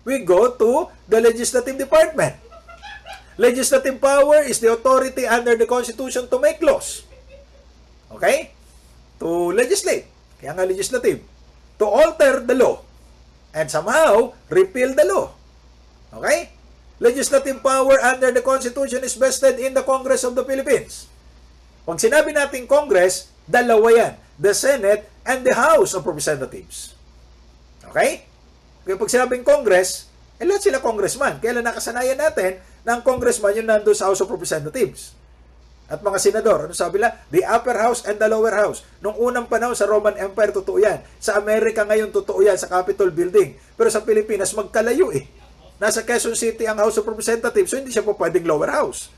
we go to the legislative department. Legislative power is the authority under the Constitution to make laws. Okay? To legislate. Kaya nga legislative. To alter the law. And somehow, repeal the law. Okay? Legislative power under the Constitution is vested in the Congress of the Philippines. Pag sinabi natin Congress, dalawa yan. The Senate and the House of Representatives. Okay? Kaya pag sinabing Congress, lahat sila congressman. Kaya nakasanayan natin na ang congressman yung nandun sa House of Representatives. At mga senador, ano sabi nila? The upper house and the lower house. Nung unang panahon sa Roman Empire, totoo yan. Sa Amerika ngayon, totoo yan sa Capitol Building. Pero sa Pilipinas, magkalayo eh. Nasa Quezon City ang House of Representatives, so hindi siya po pwedeng lower house.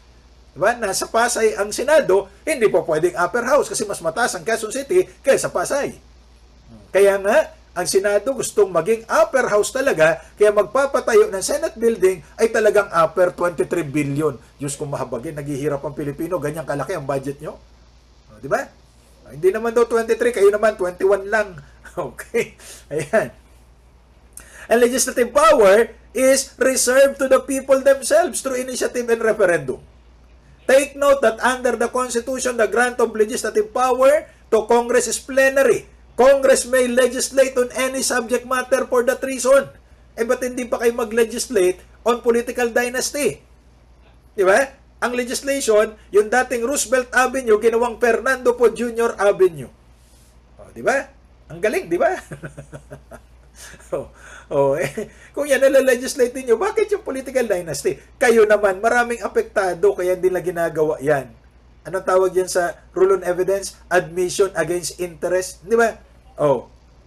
Diba? Nasa Pasay ang Senado, hindi po pwedeng upper house kasi mas mataas ang Quezon City kaysa Pasay. Kaya nga, ang Senado gustong maging upper house talaga, kaya magpapatayo ng Senate building ay talagang upper 23 billion. Diyos kung mahabagin, naghihirap ang Pilipino, ganyang kalaki ang budget nyo. Di ba? Hindi naman daw 23, kayo naman 21 lang. Okay. Ayan. And legislative power is reserved to the people themselves through initiative and referendum. Take note that under the Constitution, the grant of legislative power to Congress is plenary. Congress may legislate on any subject matter for that reason. Ba't hindi pa kayo mag-legislate on political dynasty? Di ba? Ang legislation, yung dating Roosevelt Avenue, ginawang Fernando Po Jr. Avenue. Di ba? Ang galing, di ba? Kung yan nalalegislate niyo, bakit yung political dynasty? Kayo naman, maraming apektado, kaya hindi na ginagawa yan. Anong tawag yan sa rule on evidence? Admission against interest. Di ba?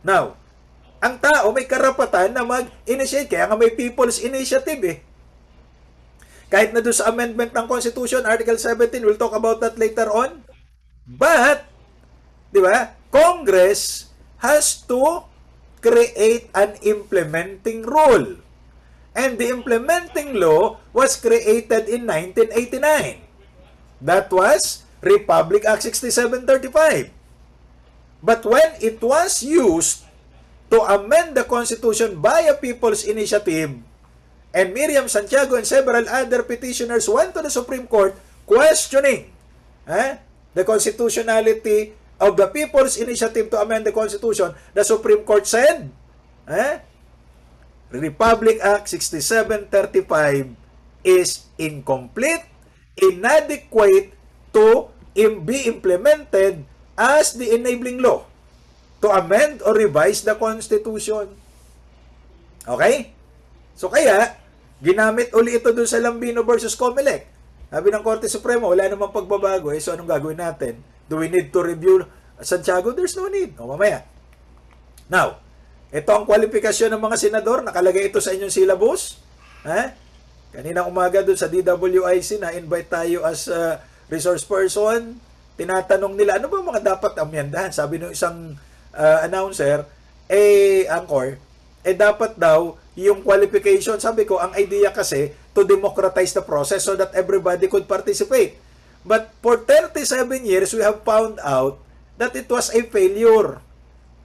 Now, ang tao may karapatan na mag-initiate. Kaya nga may people's initiative eh. Kahit na doon sa amendment ng Constitution, Article 17, we'll talk about that later on. But, di ba, Congress has to create an implementing rule. And the implementing law was created in 1989. That was Republic Act 6735. But when it was used to amend the Constitution by a people's initiative, and Miriam Santiago and several other petitioners went to the Supreme Court questioning the constitutionality of the people's initiative to amend the Constitution, the Supreme Court said, Republic Act 6735 is incomplete, inadequate to be implemented as the enabling law to amend or revise the Constitution. Okay? So kaya, ginamit uli ito dun sa Lambino versus Comelec. Sabi ng Korte Suprema, wala namang pagbabago. So anong gagawin natin? Do we need to review Santiago? There's no need. Mamaya. Now, ito ang kwalifikasyon ng mga senador. Nakalagay ito sa inyong syllabus. Kaninang umaga dun sa DWIC, na-invite tayo as resource person. Tinatanong nila, ano ba mga dapat amyandahan? Sabi ng isang announcer, anchor, dapat daw yung qualification. Sabi ko, ang idea kasi to democratize the process so that everybody could participate. But for 37 years, we have found out that it was a failure.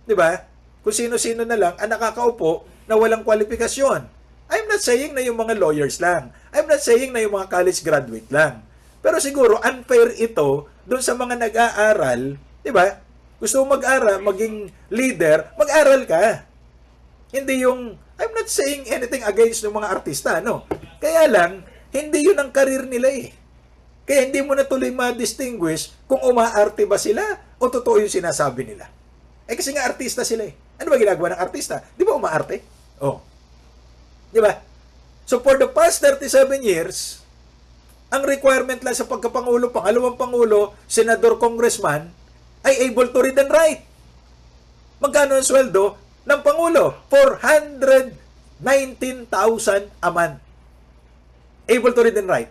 Diba? Kung sino-sino na lang ang nakakaupo na walang kwalifikasyon. I'm not saying na yung mga lawyers lang. I'm not saying na yung mga college graduate lang. Pero siguro, unfair ito doon sa mga nag-aaral. Diba? Gusto mo mag-aral, maging leader, mag-aral ka. Hindi yung, I'm not saying anything against ng mga artista, no? Kaya lang, hindi yun ang karir nila eh. Kaya hindi mo na tuloy ma-distinguish kung umaarte ba sila o totoo yung sinasabi nila. Kasi nga artista sila eh. Ano ba ginagawa ng artista? Di ba umaarte? Di ba? So for the past 37 years, ang requirement lang sa pagkapangulo, pangalawang pangulo, senador, congressman, ay able to read and write. Magkano ang sweldo ng pangulo? 419,000 a month. Able to read and write.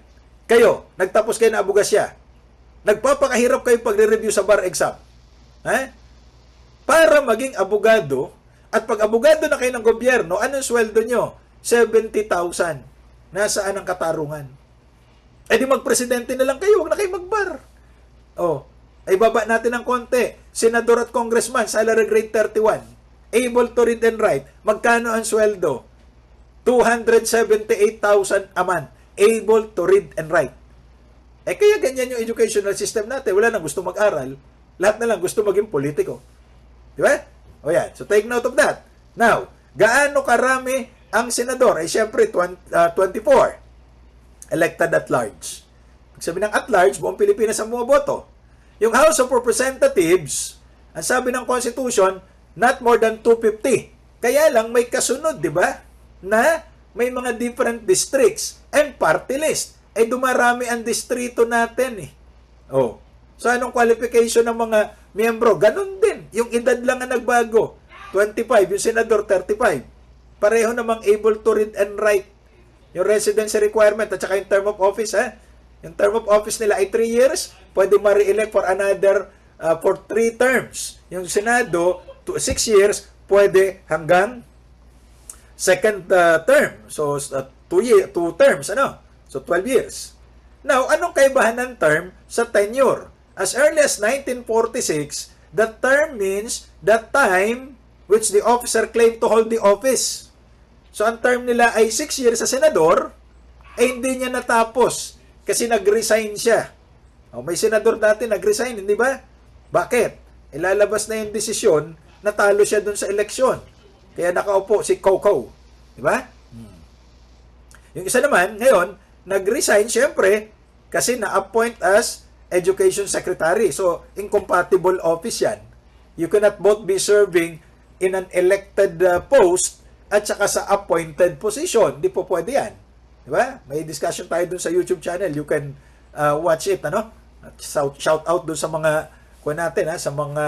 Kayo, nagtapos kayo na abogasya. Nagpapakahirap kayo pagre-review sa bar exam. Para maging abogado, at pag abogado na kayo ng gobyerno, anong sweldo nyo? 70,000. Nasaan ang katarungan? Di magpresidente na lang kayo, huwag na kayo magbar. Ay baba natin ng konti. Senador at congressman, salary grade 31. Able to read and write. Magkano ang sweldo? 278,000 a month able to read and write. Kaya ganyan yung educational system natin. Wala nang gusto mag-aral. Lahat na lang gusto maging politiko. Di ba? O yan. So take note of that. Now, gaano karami ang senador? Siyempre, 24 elected at large. Pag sabi ng at large, buong Pilipinas ang bumoboto. Yung House of Representatives, ang sabi ng Constitution, not more than 250. Kaya lang may kasunod, di ba? Na may mga different districts and party list. Dumarami ang distrito natin eh. Oh. So, anong qualification ng mga miyembro? Ganun din. Yung edad lang ang nagbago. 25, yung senador 35. Pareho namang able to read and write. Yung residency requirement at saka yung term of office, ha? Yung term of office nila ay 3 years. Pwede ma-re-elect for another, for 3 terms. Yung Senado, 6 years, pwede hanggang second term. So, 2 terms, ano? So, 12 years. Now, anong kaibahan ng term sa tenure? As early as 1946, the term means the time which the officer claimed to hold the office. So, ang term nila ay 6 years sa senador, hindi niya natapos kasi nag-resign siya. May senador dati nag-resign, hindi ba? Bakit? Ilalabas na yung desisyon, natalo siya dun sa eleksyon. Kaya nakaupo si Coco. Di ba? Yung isa naman, ngayon, nag-resign, syempre, kasi na-appoint as Education Secretary. So, incompatible office yan. You cannot both be serving in an elected post at saka sa appointed position. Di po pwede yan. Di ba? May discussion tayo dun sa YouTube channel. You can watch it, ano? Shout out dun sa mga, sa mga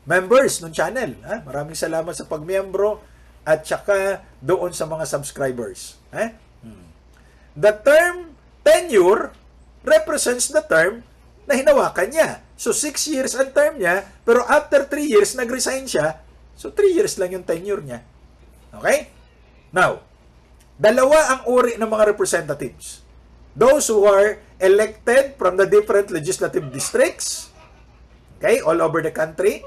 members ng channel. Ha? Maraming salamat sa pagmiyembro at saka doon sa mga subscribers. The term tenure represents the term na hinawakan niya. So, 6 years ang term niya, pero after 3 years, nag-resign siya. So, 3 years lang yung tenure niya. Okay? Now, dalawa ang uri ng mga representatives. Those who are elected from the different legislative districts, okay, all over the country.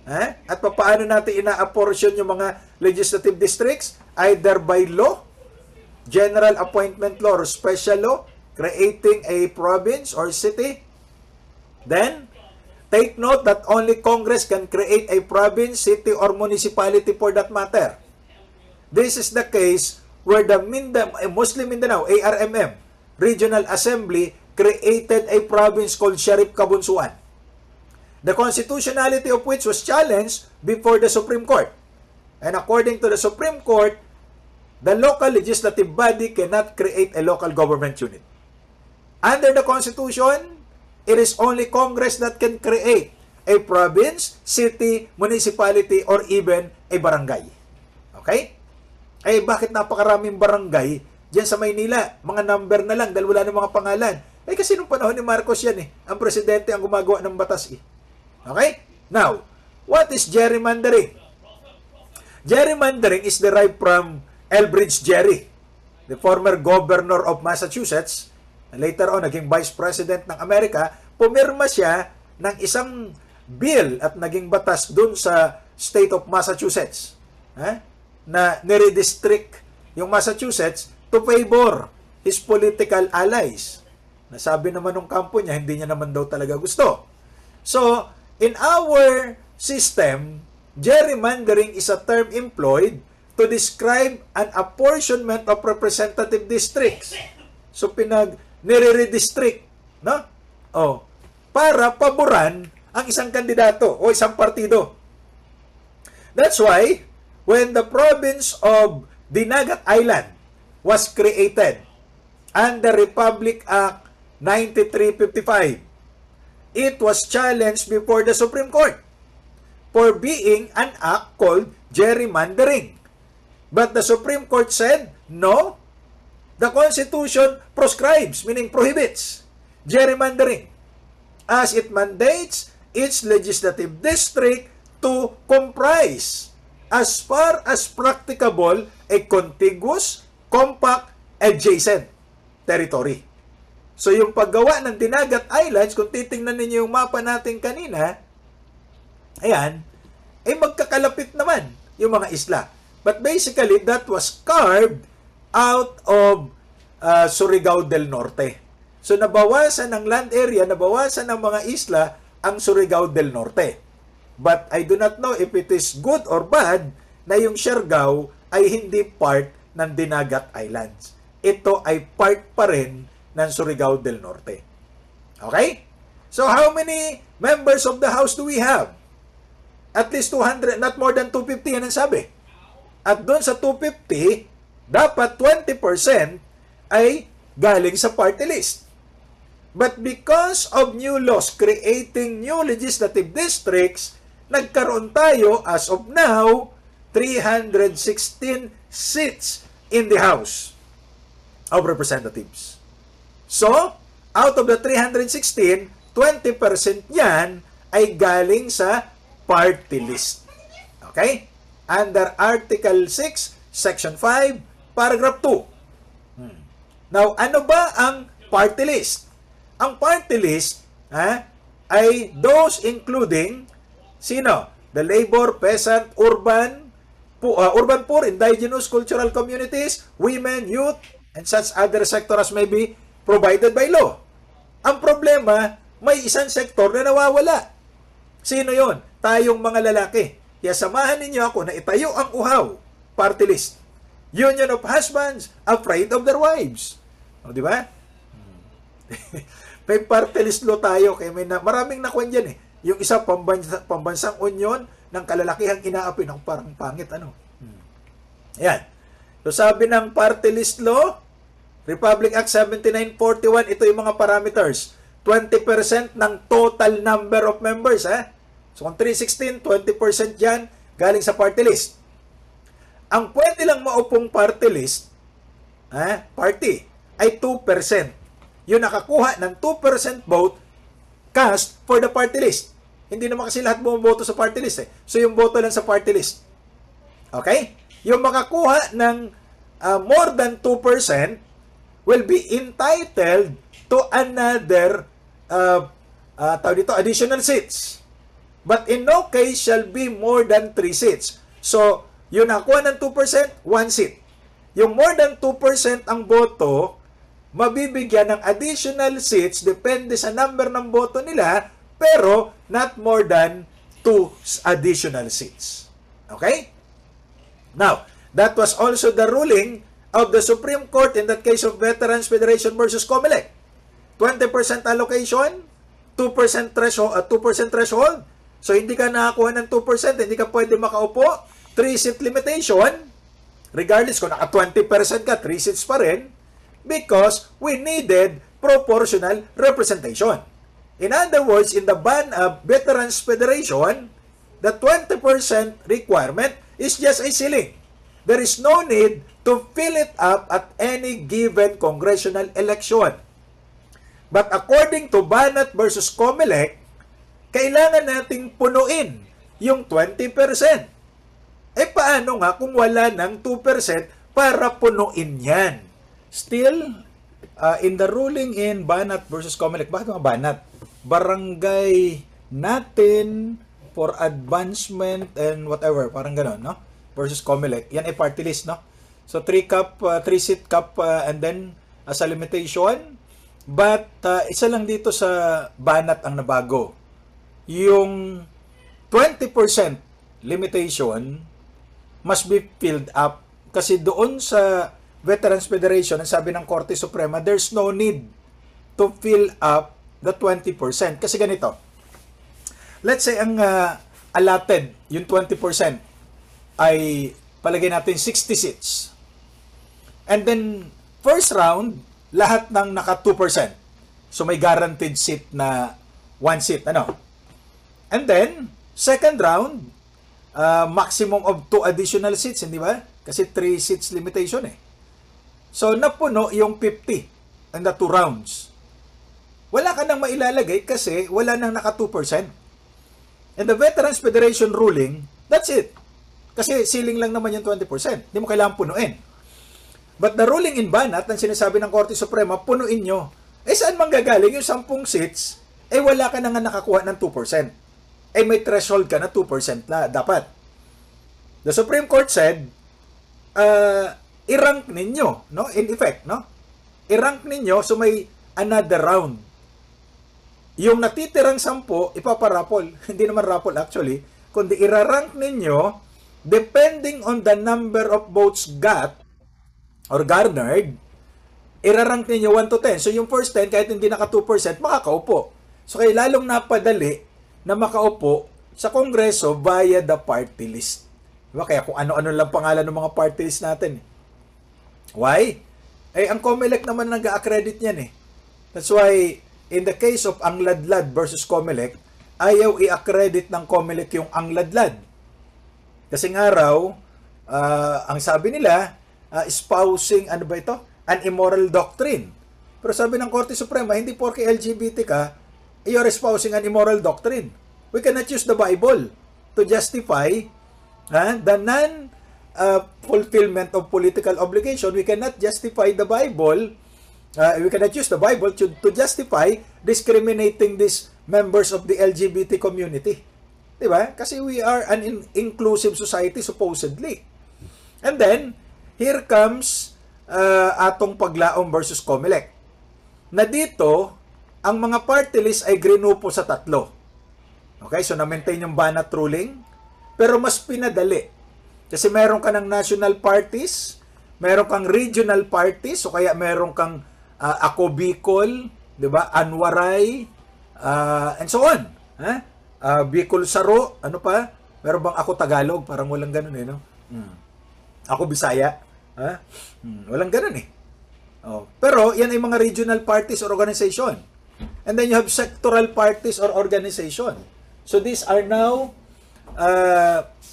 At paano natin ina-apportion yung mga legislative districts? Either by law, general appointment law or special law, creating a province or city. Then, take note that only Congress can create a province, city, or municipality for that matter. This is the case where the Muslim Mindanao, ARMM, Regional Assembly, created a province called Sharif Kabunsuan. The constitutionality of which was challenged before the Supreme Court. And according to the Supreme Court, the local legislative body cannot create a local government unit. Under the Constitution, it is only Congress that can create a province, city, municipality, or even a barangay. Okay? Bakit napakaraming barangay dyan sa Maynila? Mga number na lang dahil wala ng mga pangalan. Kasi nung panahon ni Marcos yan ang presidente ang gumagawa ng batas Okay? Now, what is gerrymandering? Gerrymandering is derived from Elbridge Gerry, the former governor of Massachusetts, later on naging vice president ng Amerika. Pumirma siya ng isang bill at naging batas dun sa state of Massachusetts na niredistrict yung Massachusetts to favor his political allies. Nasabi naman ng kampo niya, hindi niya naman daw talaga gusto. So, in our system, gerrymandering is a term employed to describe an apportionment of representative districts. So, nire-redistrict, no? Para paboran ang isang kandidato o isang partido. That's why, when the province of Dinagat Island was created under Republic Act 9355, it was challenged before the Supreme Court for being an act called gerrymandering. But the Supreme Court said, no, the Constitution proscribes, meaning prohibits, gerrymandering, as it mandates each legislative district to comprise, as far as practicable, a contiguous, compact, adjacent territory. So yung paggawa ng Dinagat Islands, kung titingnan ninyo yung mapa natin kanina, ayan, magkakalapit naman yung mga isla. But basically, that was carved out of Surigao del Norte. So nabawasan ng land area, nabawasan ng mga isla ang Surigao del Norte. But I do not know if it is good or bad na yung Siargao ay hindi part ng Dinagat Islands. Ito ay part pa rin ng Surigao del Norte. Okay? So how many members of the House do we have? At least 200, not more than 250 yan ang sabi. At doon sa 250, dapat 20% ay galing sa party list. But because of new laws creating new legislative districts, nagkaroon tayo as of now 316 seats in the House of Representatives. So, out of the 316, 20% yan ay galing sa party list. Okay? Under Article 6, Section 5, Paragraph 2. Now, ano ba ang party list? Ang party list ay those including sino? The labor, peasant, urban poor, indigenous, cultural communities, women, youth, and such other sector as may be provided by law. Ang problema, may isang sektor na nawawala. Sino yon? Tayong mga lalaki. Kaya samahan ninyo ako na itayo ang uhaw, party list. Union of Husbands Afraid of Their Wives. O, di ba? May party list law tayo. Kaya maraming nakuha dyan eh. Yung isa, pambansang union ng kalalakihang inaapi ng parang pangit. Ayan. So, sabi ng party list law, Republic Act 7941, ito yung mga parameters. 20% ng total number of members. So, kung 316, 20% yan galing sa party list. Ang pwede lang maupong party list, party, ay 2%. Yung nakakuha ng 2% vote cast for the party list. Hindi naman kasi lahat bumoboto sa party list. So, yung boto lang sa party list. Okay? Yung makakuha ng more than 2% will be entitled to another additional seats. But in no case shall be more than 3 seats. So, yung nakuha ng 2%, 1 seat. Yung more than 2% ang boto, mabibigyan ng additional seats depende sa number ng boto nila, pero not more than 2 additional seats. Okay? Now, that was also the ruling of the Supreme Court in that case of Veterans Federation versus COMELEC. 20% allocation, 2% threshold. So, hindi ka nakakuha ng 2%, hindi ka pwede makaupo. 3-seat limitation, regardless kung naka 20% ka, 3 seats pa rin, because we needed proportional representation. In other words, in the Veterans Federation, the 20% requirement is just a ceiling. There is no need to fill it up at any given congressional election. But according to Banat versus COMELEC, kailangan nating punuin yung 20%. Paano nga kung wala ng 2% para punuin yan? Still, in the ruling in Banat versus COMELEC, bakit mga Banat? Barangay natin for advancement and whatever, parang gano'n, no? Versus COMELEC. Yan ay party list, no? So, 3-seat cup, and then, as a limitation. But, isa lang dito sa Banat ang nabago. Yung 20% limitation must be filled up. Kasi doon sa Veterans Federation, ang sabi ng Korte Suprema, there's no need to fill up the 20%. Kasi ganito, let's say ang allotted, yung 20%, ay palagay natin 60 seats. And then, first round, lahat ng naka 2%. So, may guaranteed seat na 1 seat. And then, second round, maximum of 2 additional seats, hindi ba? Kasi 3 seats limitation eh. So, napuno yung 50 in the 2 rounds. Wala ka nang mailalagay kasi wala nang naka 2%. And the Veterans Federation ruling, that's it. Kasi ceiling lang naman yung 20%. Hindi mo kailangan punuin. But the ruling in Banat, ang sinasabi ng Korte Suprema, punuin nyo. Saan manggagaling yung 10 seats? Wala ka nang nakakuha ng 2%. May threshold ka na 2% na dapat. The Supreme Court said, i-rank ninyo, no? In effect, no? I-rank ninyo, so may another round. Yung natitirang 10, ipaparapol. Hindi naman raffle actually, kundi irarank ninyo depending on the number of votes got or garnered, irarank ninyo 1 to 10. So yung first 10, kahit hindi naka 2%, makakaupo. So kaya lalong napadali na makaupo sa Kongreso via the party list. Diba? Kaya kung ano-ano lang pangalan ng mga party list natin. Why? Eh, ang COMELEC naman nag-accredit niyan eh. That's why, in the case of ang Ladlad versus COMELEC, ayaw i-accredit ng COMELEC yung ang Ladlad. Kasi nga raw, ang sabi nila, espousing, ano ba ito? An immoral doctrine. Pero sabi ng Korte Suprema, hindi porke LGBT ka, you're espousing an immoral doctrine. We cannot use the Bible to justify the non-fulfillment of political obligation. We cannot justify the Bible. We cannot use the Bible to justify discriminating these members of the LGBT community. Diba? Kasi we are an inclusive society supposedly. And then, here comes atong Paglaom versus COMELEC. Na dito, ang mga party list ay grinupo sa 3. Okay, so na-maintain yung Banat ruling, pero mas pinadali. Kasi meron ka ng national parties, meron kang regional parties, so kaya meron kang Ako Bicol, di ba? Anwaray, and so on. Bicol Saro, ano pa? Meron bang Ako Tagalog? Parang walang ganun eh, no? Ako Bisaya. Walang ganun eh. Pero yan ay mga regional parties or organization. And then you have sectoral parties or organization. So these are now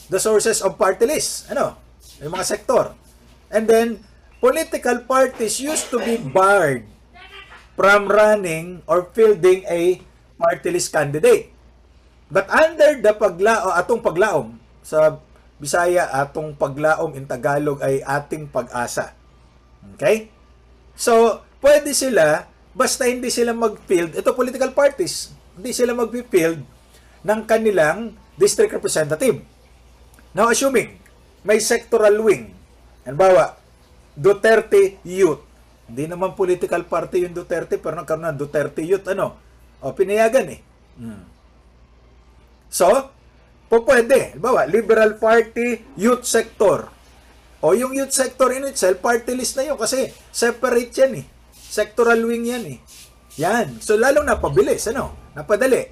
the sources of party list. Ano? Yung mga sektor. And then, political parties used to be barred from running or fielding a party list candidate. But under the atong Paglaom, sa Bisaya, atong Paglaom, in Tagalog ay ating pag-asa. Okay? So, pwede sila, basta hindi sila mag-field, ito political parties, hindi sila mag-field ng kanilang district representative. Now, assuming may sectoral wing, halimbawa, Duterte Youth. Hindi naman political party yung Duterte, pero nagkaroon ng Duterte Youth, pinayagan eh. So, pwede. Halimbawa, Liberal Party, Youth Sector. O yung Youth Sector in itself, party list na yun kasi separate yan eh. Sectoral wing yan eh. Yan. So, lalong napabilis, napadali.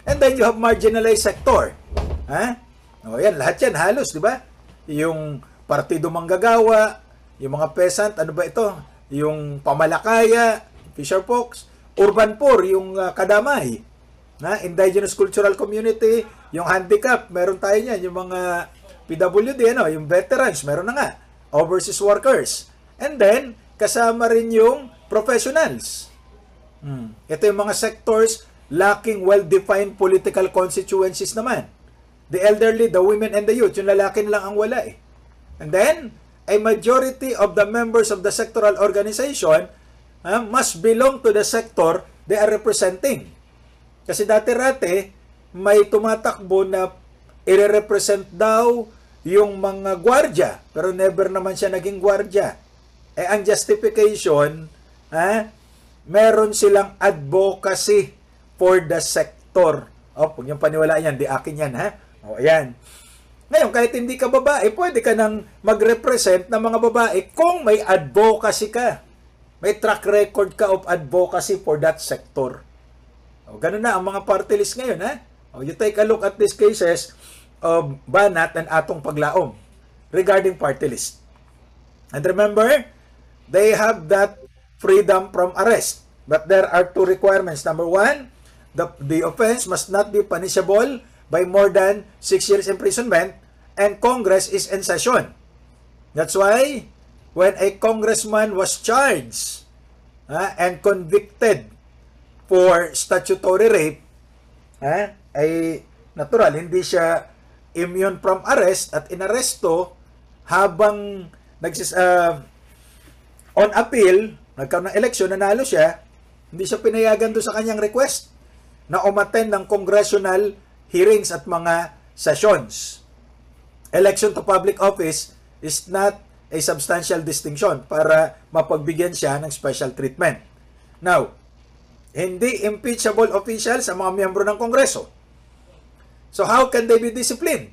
And then you have marginalized sector. Yan, lahat yan halos, di ba? Yung Partido Manggagawa, yung mga peasant, ano ba ito? Yung Pamalakaya, Fisher Folks, Urban Poor, yung Kadamay, Indigenous Cultural Community, yung handicap, meron tayo niyan, yung mga PWD, yung veterans, meron na nga, overseas workers. And then, kasama rin yung professionals. Ito yung mga sectors lacking well-defined political constituencies naman. The elderly, the women, and the youth. Yung lalaki lang ang wala eh. And then, a majority of the members of the sectoral organization must belong to the sector they are representing. Kasi dati-rate, may tumatakbo na i-represent daw yung mga gwardya. Pero never naman siya naging gwardya. Ang justification, meron silang advocacy for the sector. Huwag niyong paniwalaan yan, di akin yan, ayan. Ngayon, kahit hindi ka babae, pwede ka nang mag-represent ng mga babae kung may advocacy ka. May track record ka of advocacy for that sector. Ganun na ang mga party list ngayon, You take a look at these cases of Banat and atong Paglaom regarding party list. And remember, they have that freedom from arrest. But there are 2 requirements. Number 1, the offense must not be punishable by more than 6 years imprisonment, and Congress is in session. That's why, when a congressman was charged and convicted for statutory rape, ay natural, hindi siya immune from arrest at inaresto habang on appeal, nagkaroon ng eleksyon, nanalo siya, hindi siya pinayagan doon sa kanyang request na umattend ng congressional hearings at mga sessions. Election to public office is not a substantial distinction para mapagbigyan siya ng special treatment. Now, hindi impeachable officials ang mga miyembro ng Kongreso. So how can they be disciplined?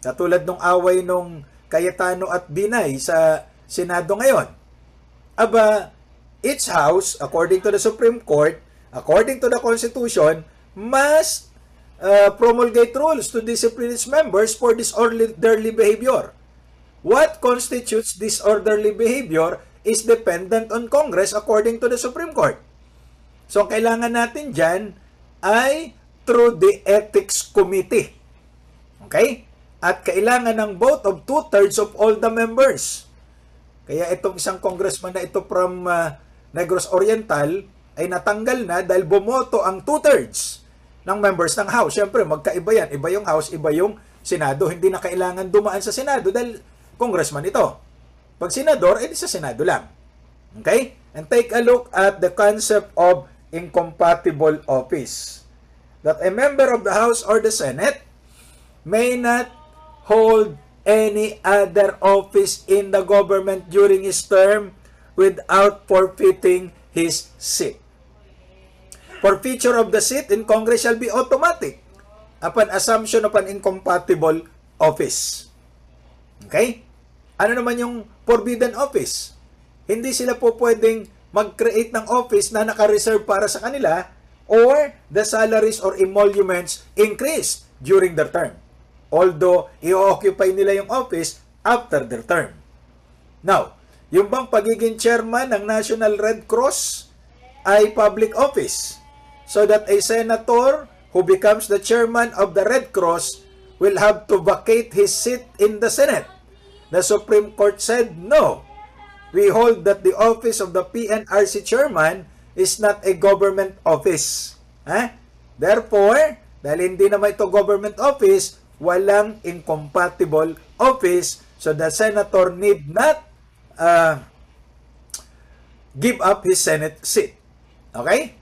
Katulad nung away nung Cayetano at Binay sa Senado ngayon. Aba, each house, according to the Supreme Court, according to the Constitution, must promulgate rules to discipline its members for disorderly behavior. What constitutes disorderly behavior is dependent on Congress according to the Supreme Court. So, ang kailangan natin dyan ay through the Ethics Committee. Okay? At kailangan ng vote of 2/3 of all the members. Kaya itong isang congressman na ito from Negros Oriental ay natanggal na dahil bumoto ang 2/3 ng members ng House. Siyempre, magkaiba yan. Iba yung House, iba yung Senado. Hindi na kailangan dumaan sa Senado dahil congressman ito. Pag senador, edi sa Senado lang. Okay? And take a look at the concept of incompatible office. That a member of the House or the Senate may not hold any other office in the government during his term without forfeiting his seat. Forfeiture of the seat in Congress shall be automatic upon assumption of an incompatible office. Okay? Ano naman yung forbidden office? Hindi sila po pwedeng mag-create ng office na naka-reserve para sa kanila or the salaries or emoluments increased during their term. Although, i-occupy nila yung office after their term. Now, yung bang pagiging chairman ng National Red Cross ay public office so that a senator who becomes the chairman of the Red Cross will have to vacate his seat in the Senate. The Supreme Court said, no. We hold that the office of the PNRC chairman is not a government office. Therefore, dahil hindi naman ito government office, walang incompatible office, so the senator need not give up his Senate seat. Okay?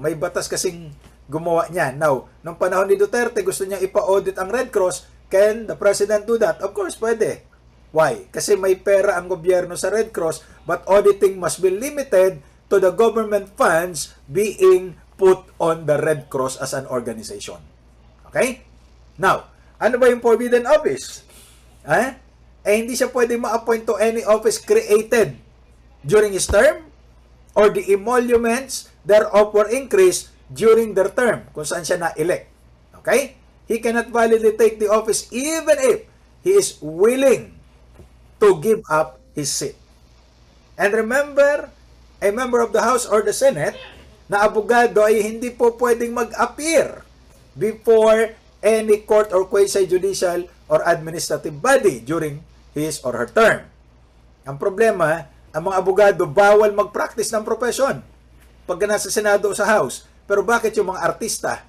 May batas kasing gumawa niyan. Now, nung panahon ni Duterte, gusto niyang ipa-audit ang Red Cross. Can the President do that? Of course, pwede. Why? Kasi may pera ang gobyerno sa Red Cross, but auditing must be limited to the government funds being put on the Red Cross as an organization. Okay? Now, ano ba yung forbidden office? Hindi siya pwede ma-appoint to any office created during his term or the emoluments thereof were increased during their term, kung saan siya na-elect. Okay? He cannot validly take the office even if he is willing to give up his seat. And remember, a member of the House or the Senate na abogado ay hindi po pwedeng mag-appear before any court or quasi-judicial or administrative body during his or her term. Ang problema, ang mga abogado bawal mag-practice ng profession pag nasa Senado o sa House. Pero bakit yung mga artista?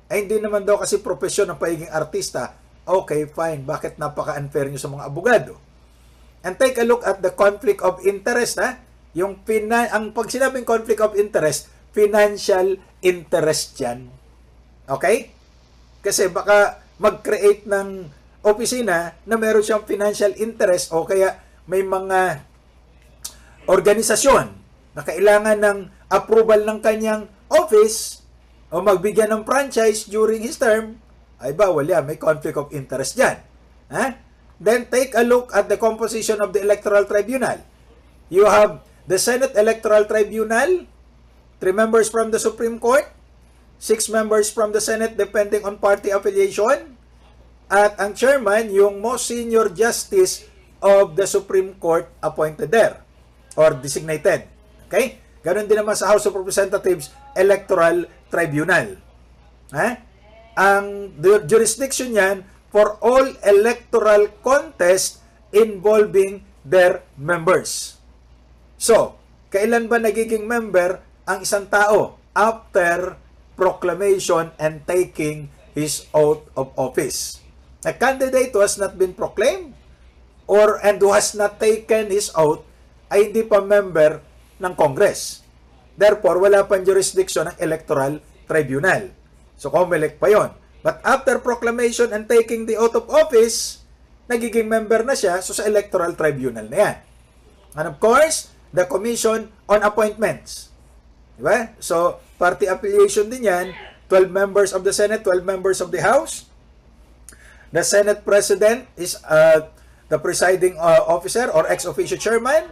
Ay hindi naman daw kasi profesyon ng pagiging artista. Okay, fine. Bakit napaka-unfair nyo sa mga abogado? And take a look at the conflict of interest. Ang pag sinabing conflict of interest, financial interest yan. Okay? Kasi baka mag-create ng opisina na meron siyang financial interest o kaya may mga organisasyon na kailangan ng approval ng kanyang office o magbigyan ng franchise during his term, ay bawal yan. May conflict of interest dyan. Then take a look at the composition of the Electoral Tribunal. You have the Senate Electoral Tribunal, 3 members from the Supreme Court, 6 members from the Senate depending on party affiliation, at ang chairman, yung most senior justice of the Supreme Court appointed there or designated. Okay? Ganon din naman sa House of Representatives Electoral Tribunal. Ang jurisdiction yan for all electoral contest involving their members. So, kailan ba nagiging member ang isang tao? After proclamation and taking his oath of office. A candidate who has not been proclaimed and who has not taken his oath ay hindi pa member ng Congress. Therefore, wala pang jurisdiction ng Electoral Tribunal. So, COMELEC pa yon. But after proclamation and taking the oath of office, nagiging member na siya, so sa electoral tribunal na yan. And of course, the Commission on Appointments. Diba? So, party affiliation din yan, 12 members of the Senate, 12 members of the House. The Senate President is the presiding officer or ex officio chairman,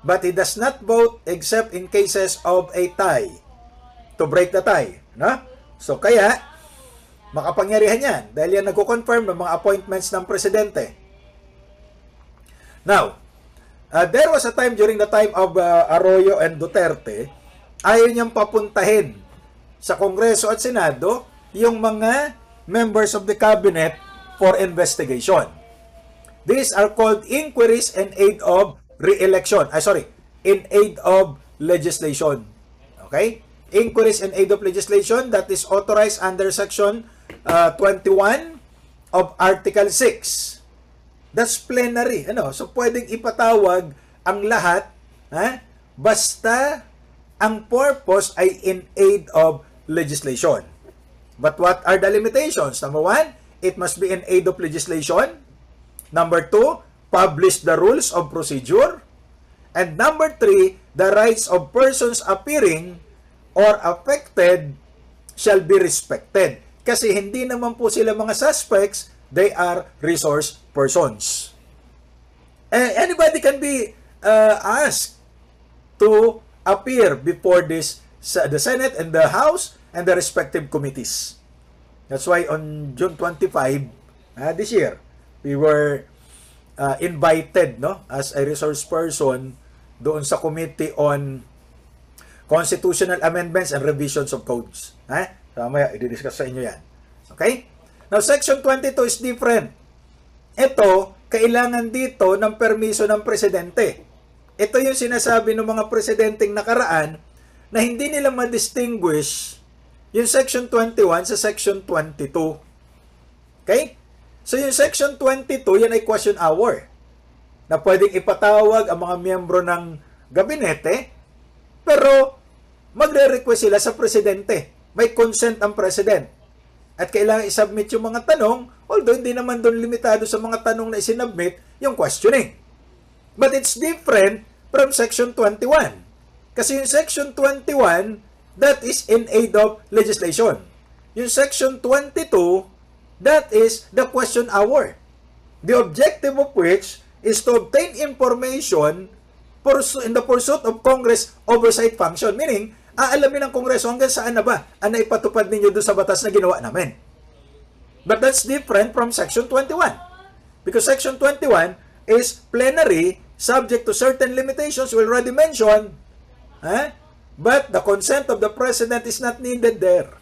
but he does not vote except in cases of a tie, to break the tie. No? So, kaya, makapangyarihan yan dahil yan nagko-confirm ng mga appointments ng presidente. Now, there was a time during the time of Arroyo and Duterte, ayaw niyang papuntahin sa Kongreso at Senado yung mga members of the cabinet for investigation. These are called inquiries in aid of re-election. In aid of legislation. Okay? Inquiries in aid of legislation that is authorized under Section 21 of Article 6. That's plenary. So, pwedeng ipatawag ang lahat, basta ang purpose ay in aid of legislation. But what are the limitations? Number 1, it must be in aid of legislation. Number 2, publish the rules of procedure. And number 3, the rights of persons appearing or affected shall be respected. Kasi hindi naman po sila mga suspects, they are resource persons. Anybody can be asked to appear before the Senate and the House and the respective committees. That's why on June 25 this year, we were invited as a resource person doon sa Committee on Constitutional Amendments and Revisions of Codes. Mamaya, i-discuss sa inyo yan. Okay? Now, Section 22 is different. Ito, kailangan dito ng permiso ng presidente. Ito yung sinasabi ng mga presidenteng nakaraan na hindi nila ma-distinguish yung Section 21 sa Section 22. Okay? So, yung Section 22, yan ay question hour. Na pwedeng ipatawag ang mga miyembro ng gabinete, pero magre-request sila sa presidente. May consent ang president. At kailangan isubmit yung mga tanong, although hindi naman doon limitado sa mga tanong na isinubmit yung questioning. But it's different from Section 21. Kasi yung Section 21, that is in aid of legislation. Yung Section 22, that is the question hour. The objective of which is to obtain information in the pursuit of Congress oversight function. Meaning, aalamin ng Kongreso hanggang saan na ba ang naipatupad ninyo doon sa batas na ginawa namin. But that's different from Section 21. Because Section 21 is plenary, subject to certain limitations we already mentioned. But the consent of the President is not needed there.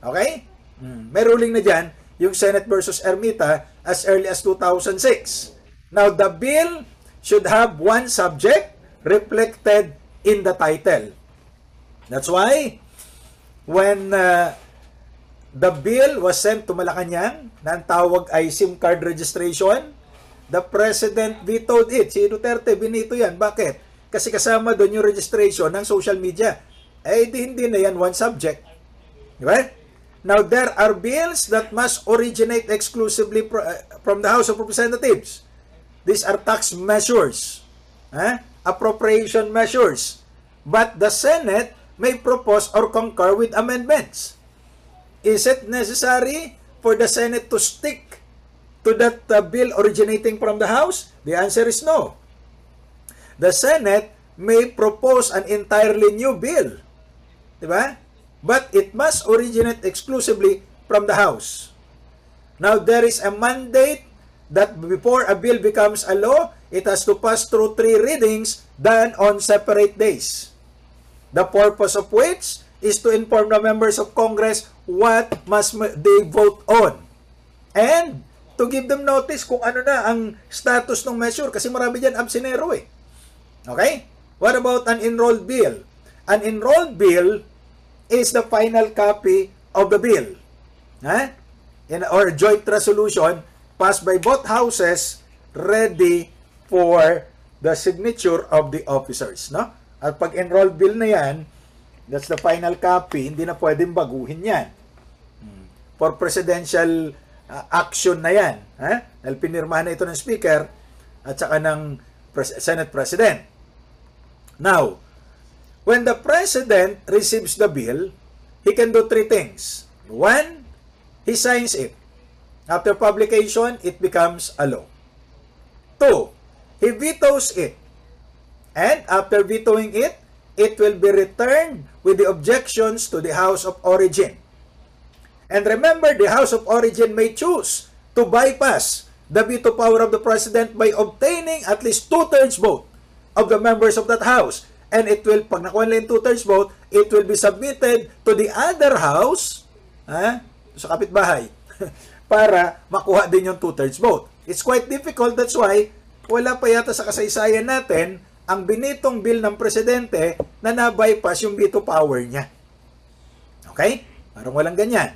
Okay? May ruling na dyan, yung Senate versus Ermita as early as 2006. Now, the bill should have one subject reflected in the title. That's why, when the bill was sent to Malacanang, na ang tawag ay SIM card registration, the President vetoed it. Si Duterte, binito yan. Bakit? Kasi kasama doon yung registration ng social media. Hindi na yan one subject. Diba? Now, there are bills that must originate exclusively from the House of Representatives. These are tax measures, appropriation measures. But the Senate may propose or concur with amendments. Is it necessary for the Senate to stick to that bill originating from the House? The answer is no. The Senate may propose an entirely new bill. Diba? But it must originate exclusively from the House. Now, there is a mandate that before a bill becomes a law, it has to pass through 3 readings done on separate days. The purpose of which is to inform the members of Congress what must they vote on. And to give them notice kung ano na ang status ng measure. Kasi marami dyan absenero eh. Okay? What about an enrolled bill? An enrolled bill is the final copy of the bill. Or joint resolution passed by both houses ready for the signature of the officers. No? At pag enrolled bill na yan, that's the final copy, hindi na pwedeng baguhin yan. For presidential action na yan. Dahil pinirmahan na ito ng Speaker at saka ng Senate President. Now, when the President receives the bill, he can do three things. One, he signs it. After publication, it becomes a law. Two, he vetoes it. And after vetoing it, it will be returned with the objections to the House of Origin. And remember, the House of Origin may choose to bypass the veto power of the President by obtaining at least 2/3 vote of the members of that House. And it will, pag nakuha nila yung 2/3 vote, it will be submitted to the other House, sa kapitbahay, para makuha din yung 2/3 vote. It's quite difficult, that's why wala pa yata sa kasaysayan natin ang binitong bill ng Presidente na na-bypass yung veto power niya. Okay? Parang walang ganyan.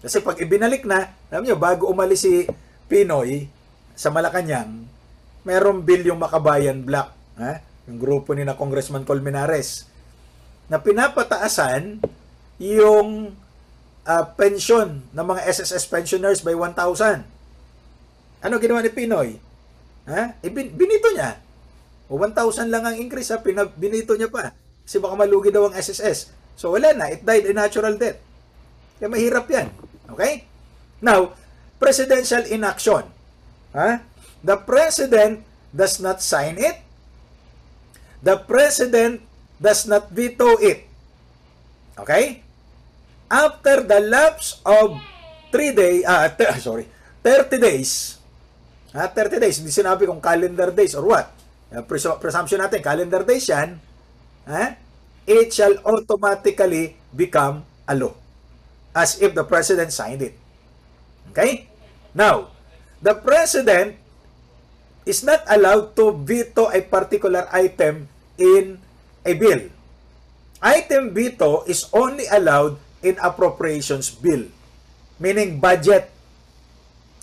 Kasi pag ibinalik na, alam nyo, bago umalis si Pinoy sa Malacanang, merong bill yung Makabayan Black, yung grupo ni na Congressman Colmenares, na pinapataasan yung pensyon ng mga SSS pensioners by 1,000. Ano ginawa ni Pinoy? Binito niya. O 1,000 lang ang increase, binito niya pa. Kasi baka malugi daw ang SSS. So wala na, it died a natural death. Kaya mahirap yan. Okay? Now, presidential inaction. The President does not sign it. The President does not veto it. Okay? After the lapse of 30 days, 30 days, hindi sinabi kung calendar days or what. Presumption natin, calendar days yan, it shall automatically become a law. As if the President signed it. Okay? Now, the President is not allowed to veto a particular item in a bill. Item veto is only allowed in appropriations bill. Meaning budget.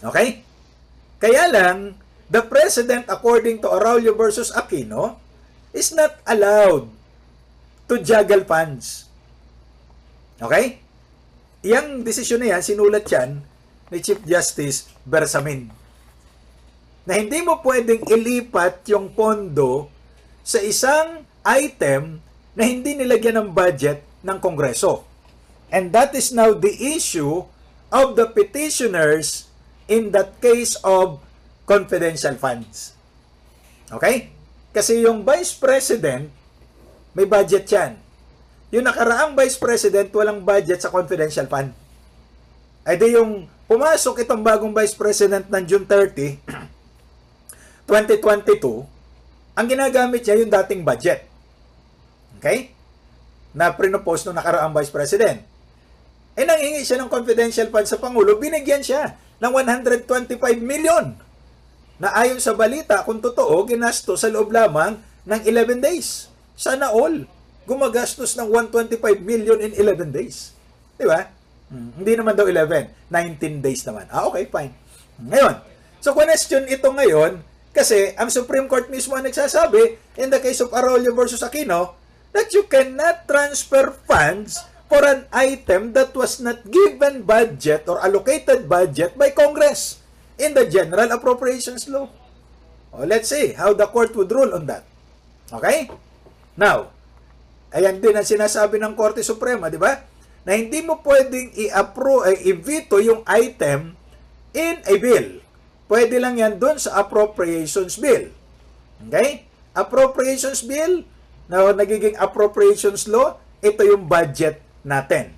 Okay? Kaya lang, the President, according to Aurelio versus Aquino, is not allowed to juggle funds. Okay? Yang desisyon na yan, sinulat yan ni Chief Justice Bersamin. Na hindi mo pwedeng ilipat yung pondo sa isang item na hindi nilagyan ng budget ng Kongreso. And that is now the issue of the petitioners in that case of confidential funds. Okay? Kasi yung Vice President, may budget yan. Yung nakaraang Vice President, walang budget sa confidential fund. Ay di yung pumasok itong bagong Vice President ng June 30, 2022, ang ginagamit niya yung dating budget. Okay? Na prinopose nung nakaraang Vice President. Eh nanghingi siya ng confidential fund sa Pangulo, binigyan siya ng 125 million. Na ayon sa balita, kung totoo, ginasto sa loob lamang ng 11 days. Sana all gumagastos ng 125 million in 11 days. Di ba? Hindi naman daw 11, 19 days naman. Okay, fine. Ngayon, so question ito ngayon, kasi ang Supreme Court mismo ang nagsasabi, in the case of Aurelio versus Aquino, that you cannot transfer funds for an item that was not given budget or allocated budget by Congress in the General Appropriations Law. Let's see how the court would rule on that. Okay? Now, ayan din ang sinasabi ng Korte Suprema, di ba? Na hindi mo pwedeng i-veto yung item in a bill. Pwede lang yan doon sa appropriations bill. Okay? Appropriations bill, na nagiging appropriations law, ito yung budget natin.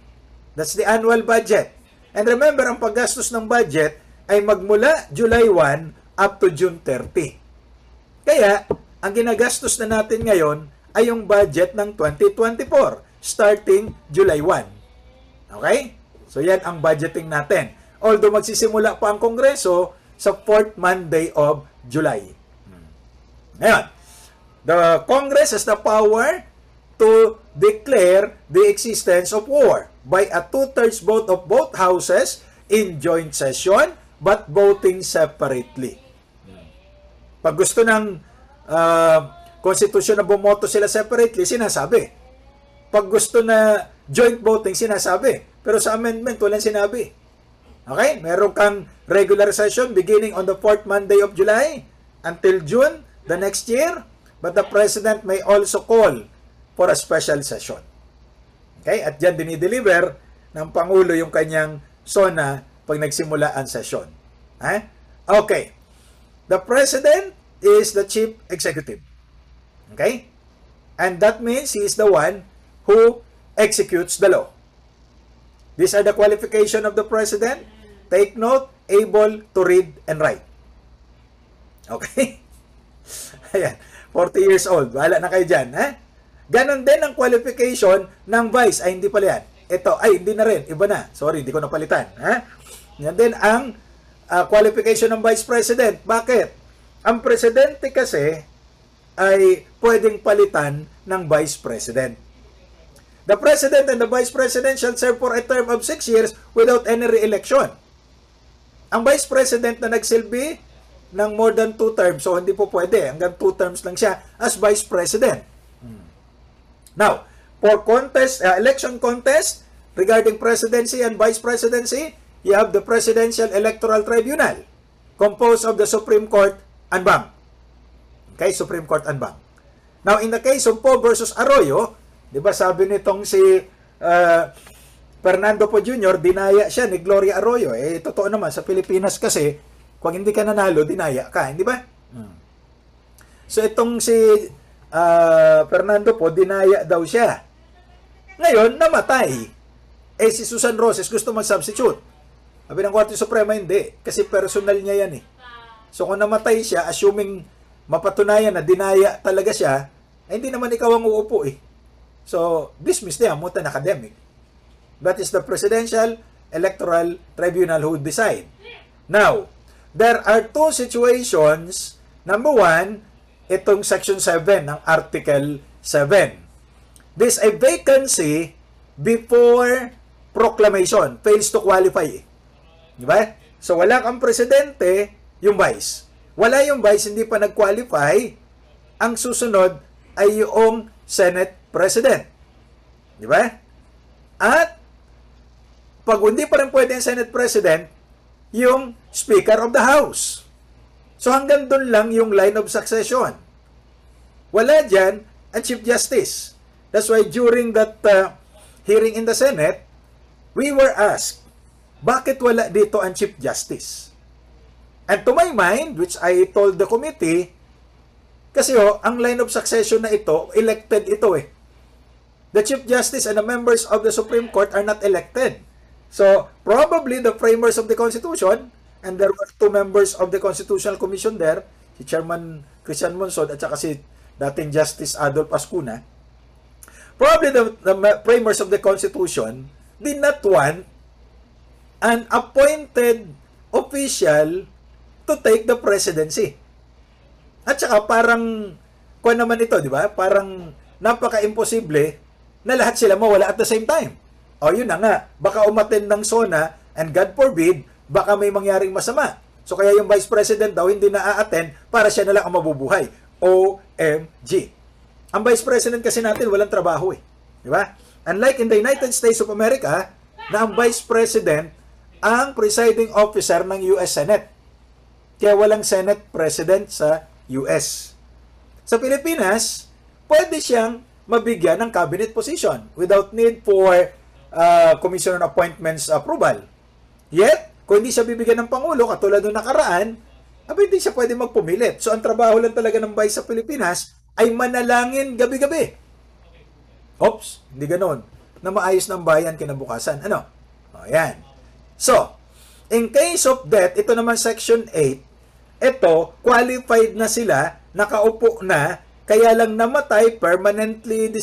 That's the annual budget. And remember, ang paggastos ng budget ay magmula July 1 up to June 30. Kaya, ang ginagastos na natin ngayon ay yung budget ng 2024 starting July 1. Okay? So yan ang budgeting natin. Although magsisimula pa ang Kongreso sa 4th Monday of July. Ngayon, the Congress has the power to declare the existence of war by a 2/3 vote of both houses in joint session but voting separately. Pag gusto ng konstitusyon na bumoto sila separately, sinasabi. Pag gusto na joint voting, sinasabi. Pero sa amendment, walang sinabi. Okay? Meron kang regular session beginning on the 4th Monday of July until June the next year. But the President may also call for a special session. Okay? At dyan dinideliver ng Pangulo yung kanyang SONA pag nagsimula ang session. Okay. The President is the Chief Executive. Okay? And that means he is the one who executes the law. These are the qualifications of the President. Take note, able to read and write. Okay? Ayan. 40 years old. Wala na kayo dyan. Ganon din ang qualification ng Vice. Ay, hindi pala yan. Ito, ay, hindi na rin. Iba na. Sorry, hindi ko napalitan. Yan din ang qualification ng Vice President. Bakit? Ang Presidente kasi ay pwedeng palitan ng Vice President. The President and the Vice President shall serve for a term of 6 years without any re-election. Ang Vice President na nagsilbi ng more than 2 terms, so hindi po pwede. Hanggang 2 terms lang siya as Vice President. Now, for election contest regarding presidency and vice presidency, you have the Presidential Electoral Tribunal composed of the Supreme Court and BAM. Okay, Supreme Court and BAM. Now, in the case of Poe versus Arroyo, di ba sabi nitong si Fernando Poe Jr., dinaya siya ni Gloria Arroyo. Totoo naman, sa Pilipinas kasi, kung hindi ka nanalo, dinaya ka, hindi ba? So, itong si Fernando Poe, dinaya daw siya. Ngayon, namatay. Si Susan Roses gusto mag-substitute. Sabi ng Korte Suprema, hindi. Kasi personal niya yan . So, kung namatay siya, assuming mapatunayan na dinaya talaga siya, hindi naman ikaw ang uupo . So, dismiss niya, mutan academic. That is the Presidential Electoral Tribunal who decide. Now, there are 2 situations. Number 1, itong Section 7 ng Article 7. This a vacancy before proclamation fails to qualify. Di ba? So, wala kang presidente, yung vice. Wala yung vice, hindi pa nag-qualify. Ang susunod ay yung Senate President. Di ba? At pag hindi pa rin pwede yung Senate President, yung Speaker of the House. So hanggang doon lang yung line of succession. Wala dyan ang Chief Justice. That's why during that hearing in the Senate, we were asked, bakit wala dito ang Chief Justice? And to my mind, which I told the committee, kasi ang line of succession na ito, elected ito . The Chief Justice and the members of the Supreme Court are not elected. So, probably the framers of the Constitution, and there were 2 members of the Constitutional Commission there, si Chairman Christian Monsod at saka si dating Justice Adolf Ascuna, probably the framers of the Constitution did not want an appointed official to take the presidency. At saka parang, kung naman ito, di ba? Parang napaka-imposible na lahat sila mawala at the same time. Yun na nga, baka umattend ng SONA and God forbid, baka may mangyaring masama. So kaya yung Vice President daw hindi na-attend para siya na lang ang mabubuhay. OMG. Ang Vice President kasi natin walang trabaho . Di ba? Unlike in the United States of America, na ang Vice President ang presiding officer ng US Senate. Kaya walang Senate President sa US. Sa Pilipinas, pwede siyang mabigyan ng cabinet position without need for Commission on Appointments approval. Yet, kung hindi siya bibigyan ng Pangulo, katulad nung nakaraan, hindi siya pwede magpumilit. So, ang trabaho lang talaga ng Vice sa Pilipinas ay manalangin gabi-gabi. Oops, hindi ganoon. Na maayos ng bayan kinabukasan. Ayan. So, in case of death, ito naman Section 8, ito, qualified na sila, nakaupo na, kaya lang namatay, permanently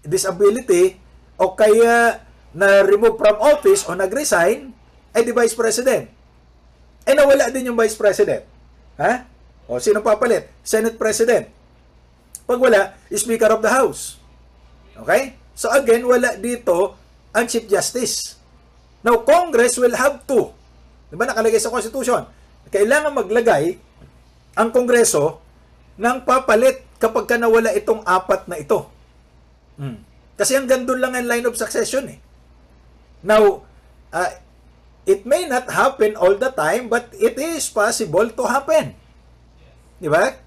disability, o kaya na-remove from office o nag-resign, ay di Vice President. Nawala din yung Vice President. O sino papalit? Senate President. Pag wala, Speaker of the House. Okay? So again, wala dito ang Chief Justice. Now, Congress will have to. Diba nakalagay sa Constitution? Kailangan maglagay ang Kongreso ng papalit kapag ka nawala itong 4 na ito. Kasi hanggang doon lang ang line of succession . Now, It may not happen all the time, but it is possible to happen. Di ba?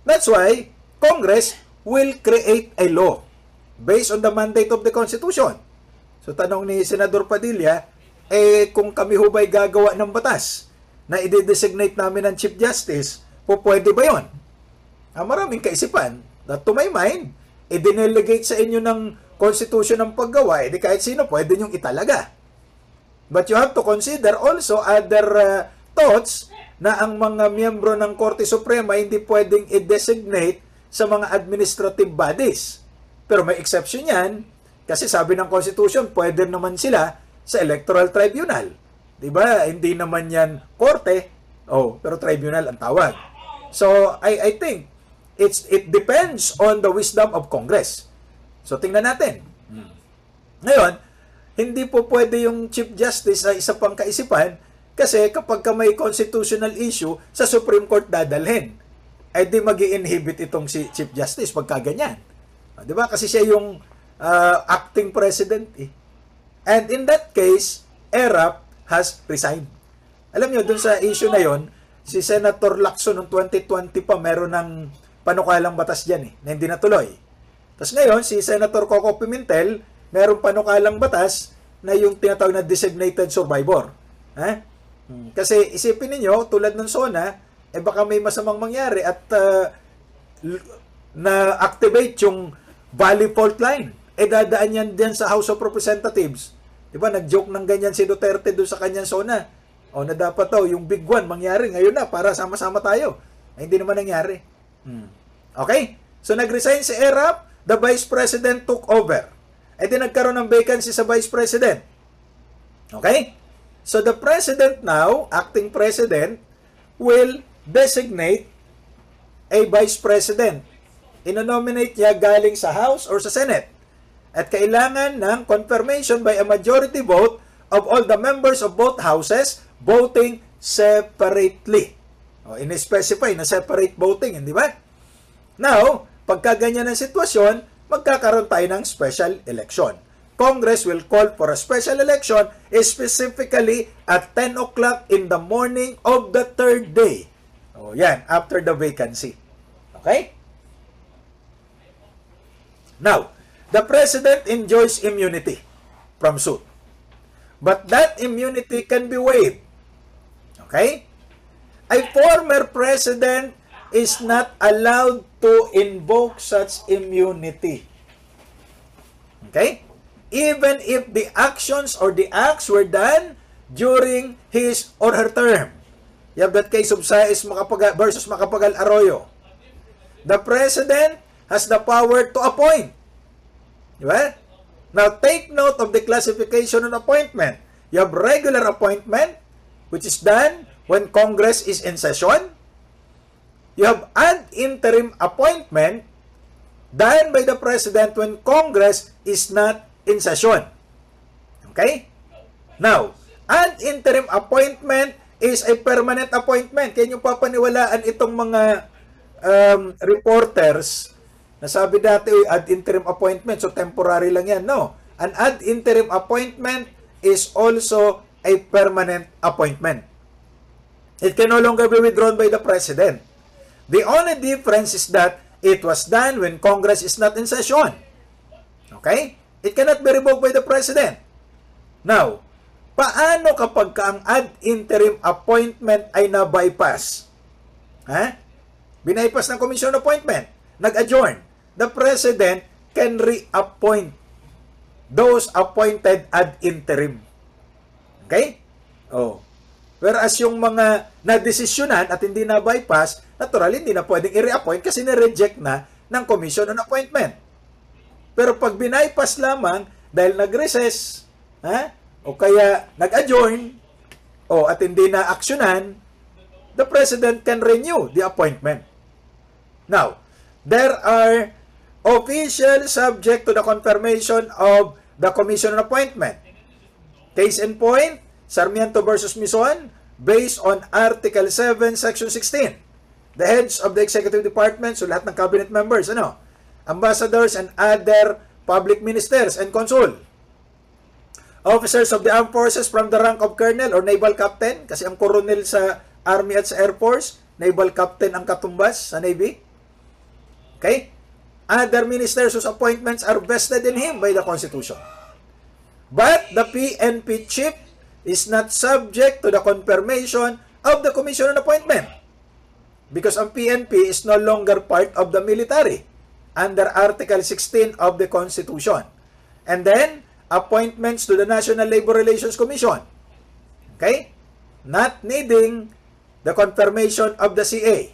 That's why Congress will create a law based on the mandate of the Constitution. So tanong ni Senador Padilla, kung kami ho ba'y gagawa ng batas na i-designate namin ng Chief Justice, pwede ba yun? Maraming kaisipan that to my mind, i-delegate sa inyo ng Constitution ng paggawa, di kahit sino pwede nyong italaga. But you have to consider also other thoughts na ang mga miyembro ng Korte Suprema hindi pwedeng i-designate sa mga administrative bodies. Pero may exception yan, kasi sabi ng Constitution, pwede naman sila sa Electoral Tribunal. Diba? Hindi naman yan korte, pero tribunal ang tawag. So, I think, it depends on the wisdom of Congress. So, tingnan natin. Ngayon, hindi po pwede yung Chief Justice sa isa pang kaisipan, kasi kapag may constitutional issue, sa Supreme Court dadalhin. Ay di mag-i-inhibit itong si Chief Justice pagka ganyan. Di ba? Kasi siya yung acting president. And in that case, ERAP has resigned. Alam nyo, dun sa issue na yon, si Senator Lacson noong 2020 pa meron ng panukalang batas dyan na hindi natuloy. Tapos ngayon, si Senator Coco Pimentel, meron panukalang batas na yung tinatawag na designated survivor. Kasi isipin niyo tulad ng SONA, baka may masamang mangyari at na-activate yung Valley Fault Line. Dadaan yan dyan sa House of Representatives. Diba, nag-joke ng ganyan si Duterte doon sa kanyang SONA. Na dapat yung Big One mangyari ngayon na para sama-sama tayo. Hindi naman nangyari. Okay? So, nag-resign si ERAP, the Vice President took over. Di nagkaroon ng vacancy sa Vice President. Okay? So, the President now, acting President, will designate a Vice President. Inonominate niya galing sa House or sa Senate. At kailangan ng confirmation by a majority vote of all the members of both houses voting separately. In-specify na separate voting, hindi ba? Now, pagka ganyan ang sitwasyon, magkakaroon tayo ng special election. Congress will call for a special election specifically at 10 o'clock in the morning of the third day. Yan, after the vacancy. Okay? Now, the President enjoys immunity from suit. But that immunity can be waived. Okay? A former President is not allowed to invoke such immunity. Okay? Even if the actions or the acts were done during his or her term. You have that case of Saez versus Macapagal Arroyo. The President has the power to appoint. Diba? Now, take note of the classification on appointment. You have regular appointment, which is done when Congress is in session. You have ad interim appointment done by the President when Congress is not in session. Okay? Now, ad interim appointment is a permanent appointment. Kaya yung papaniwalaan itong mga reporters na sabi dati, ad interim appointment, so temporary lang yan. No. An ad interim appointment is also a permanent appointment. It can no longer be withdrawn by the President. The only difference is that it was done when Congress is not in session. Okay? It cannot be revoked by the President. Now, paano kapag ang ad interim appointment ay na-bypass? Binaypass ng Commission appointment. Nag-adjourn. The President can reappoint those appointed ad interim. Okay? Whereas yung mga na-desisyonan at hindi na-bypass, natural, hindi na pwedeng i-reappoint kasi na-reject na ng Commission on Appointment. Pero pag binaypass lamang dahil nag-recess, o kaya nag-adjourn, at hindi na aksyonan, the President can renew the appointment. Now, there are officials subject to the confirmation of the Commission on Appointment. Case in point, Sarmiento versus Mison, based on Article 7, Section 16. The heads of the executive department, so lahat ng cabinet members, ambassadors and other public ministers and consul, Officers of the armed forces from the rank of colonel or naval captain, kasi ang colonel sa Army at sa Air Force, naval captain ang katumbas sa Navy. Okay? Other ministers whose appointments are vested in him by the Constitution. But the PNP chief is not subject to the confirmation of the Commission on Appointment because ang PNP is no longer part of the military under Article 16 of the Constitution. And then, appointments to the National Labor Relations Commission. Okay? Not needing the confirmation of the CA.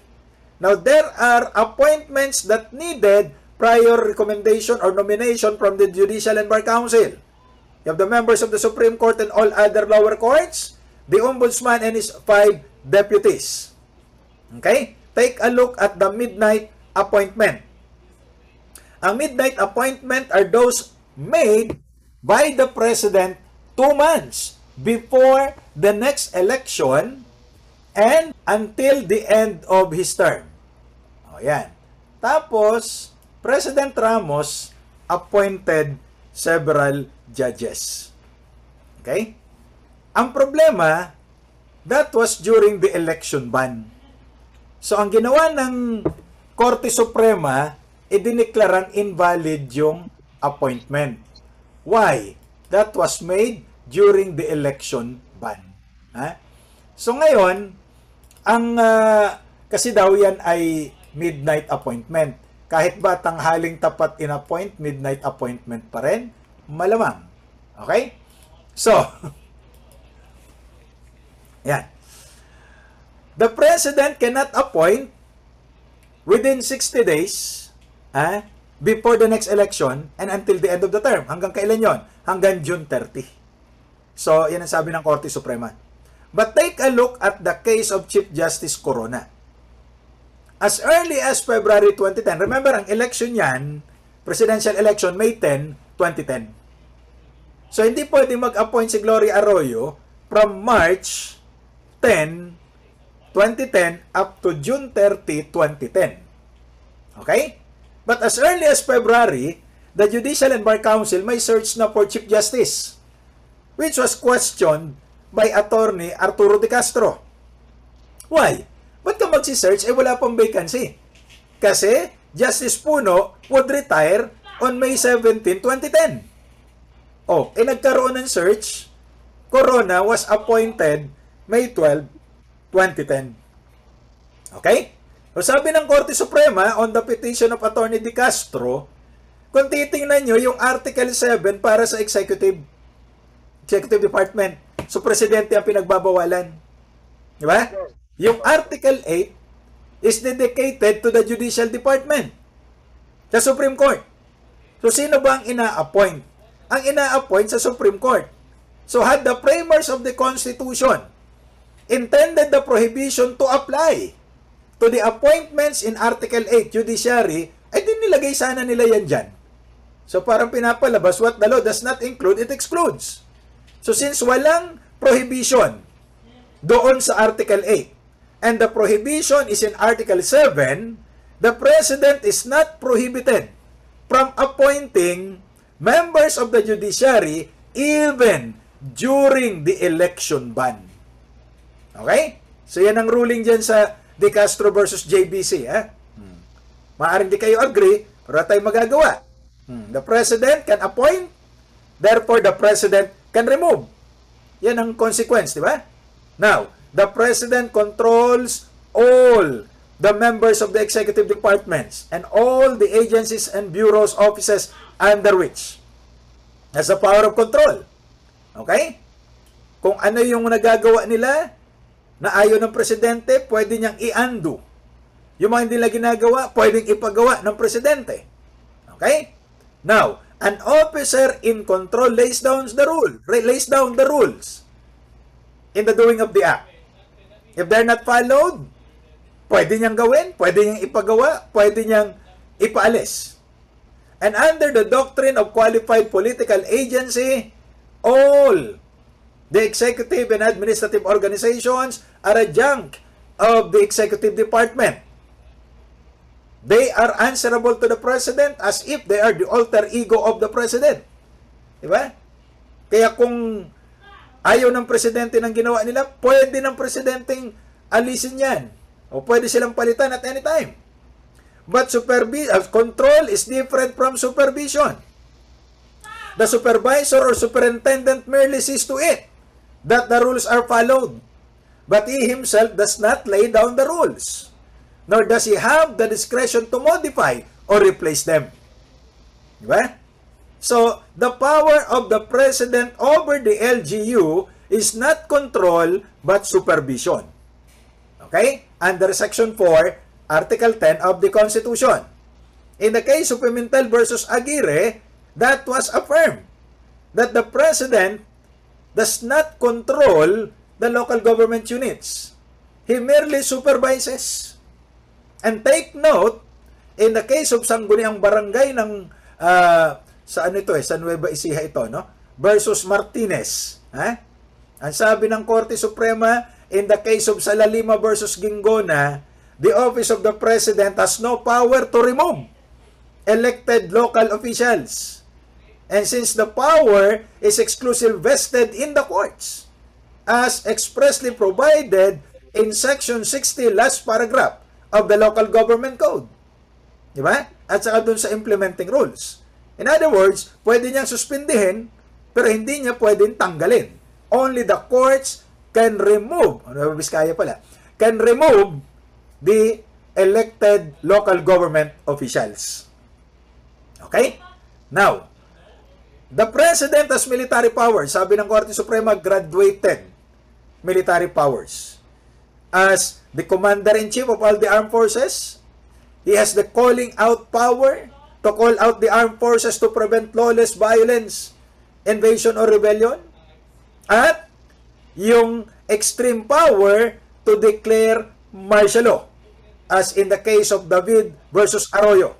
Now, there are appointments that needed prior recommendation or nomination from the Judicial and Bar Council. You have the members of the Supreme Court and all other lower courts, the Ombudsman and his 5 deputies. Okay? Take a look at the midnight appointment. Ang midnight appointment are those made by the President 2 months before the next election and until the end of his term. O yan. Tapos, President Ramos appointed several judges. Okay? Ang problema, that was during the election ban. So, ang ginawa ng Korte Suprema, idineklarang invalid yung appointment. Why? That was made during the election ban. Ha? So, ngayon, kasi daw yan ay midnight appointment. Kahit ba tanghaling tapat in-appoint, midnight appointment pa rin, malamang. Okay? So, yan. The President cannot appoint within 60 days before the next election and until the end of the term. Hanggang kailan yon? Hanggang June 30. So, yan ang sabi ng Korte Suprema. But take a look at the case of Chief Justice Corona. As early as February 2010, remember, ang election yan, presidential election, May 10, 2010. So, hindi pwede mag-appoint si Gloria Arroyo from March 10, 2010 up to June 30, 2010. Okay? But as early as February, the Judicial and Bar Council may search na for Chief Justice, which was questioned by Attorney Arturo de Castro. Why? Ba't ka magsi-search? Wala pang vacancy. Kasi Justice Puno would retire on May 17, 2010. Nagkaroon ng search. Corona was appointed May 12, 2010. Okay? So sabi ng Korte Suprema on the petition of Attorney de Castro, kung titingnan nyo yung Article 7 para sa Executive Department, so Presidente ang pinagbabawalan. Di ba? Yung Article 8 is dedicated to the Judicial Department sa Supreme Court. So, sino ba ang ina-appoint? Ang ina-appoint sa Supreme Court. So, had the framers of the Constitution intended the prohibition to apply to the appointments in Article 8, Judiciary, ay din nilagay sana nila yan dyan. So, parang pinapalabas, what the law does not include, it excludes. So, since walang prohibition doon sa Article 8, and the prohibition is in Article 7, the President is not prohibited from appointing members of the judiciary even during the election ban. Okay? So, yan ang ruling dyan sa De Castro versus JBC. Maaring di kayo agree, pero tayo magagawa. The President can appoint, therefore the President can remove. Yan ang consequence, di ba? Now, the President controls all the members of the executive departments and all the agencies and bureaus, offices under which. Has the power of control. Okay? Kung ano yung nagagawa nila na ayaw ng Presidente, pwede niyang i-undo. Yung mga hindi nila ginagawa, pwedeng ipagawa ng Presidente. Okay? Now, an officer in control lays down the rules in the doing of the act. If they're not followed, pwede niyang gawin, pwede niyang ipagawa, pwede niyang ipaalis. And under the doctrine of qualified political agency, all the executive and administrative organizations are adjunct of the executive department. They are answerable to the President as if they are the alter ego of the President. Diba? Kaya kung ayaw ng presidente ng ginawa nila, pwede ng presidenteng alisin yan. O pwede silang palitan at any time. But control is different from supervision. The supervisor or superintendent merely sees to it that the rules are followed. But he himself does not lay down the rules. Nor does he have the discretion to modify or replace them. Diba? So, the power of the president over the LGU is not control but supervision. Okay? Under Section 4, Article 10 of the Constitution. In the case of Pimentel versus Aguirre, that was affirmed that the president does not control the local government units. He merely supervises. And take note, in the case of Sangguniang Barangay ng sa Nueva Ecija ito, no? Versus Martinez. Ang sabi ng Korte Suprema, in the case of Salalima versus Gingona, the office of the president has no power to remove elected local officials. And since the power is exclusively vested in the courts, as expressly provided in Section 60, last paragraph of the Local Government Code. Diba? At saka dun sa implementing rules. In other words, pwede niyang suspindihin, pero hindi niya pwedeng tanggalin. Only the courts can remove, can remove the elected local government officials. Okay? Now, the president has military powers. Sabi ng Korte Suprema, graduated military powers. As the commander-in-chief of all the armed forces, he has the calling out power to call out the armed forces to prevent lawless violence, invasion, or rebellion. At yung extreme power to declare martial law, as in the case of David versus Arroyo.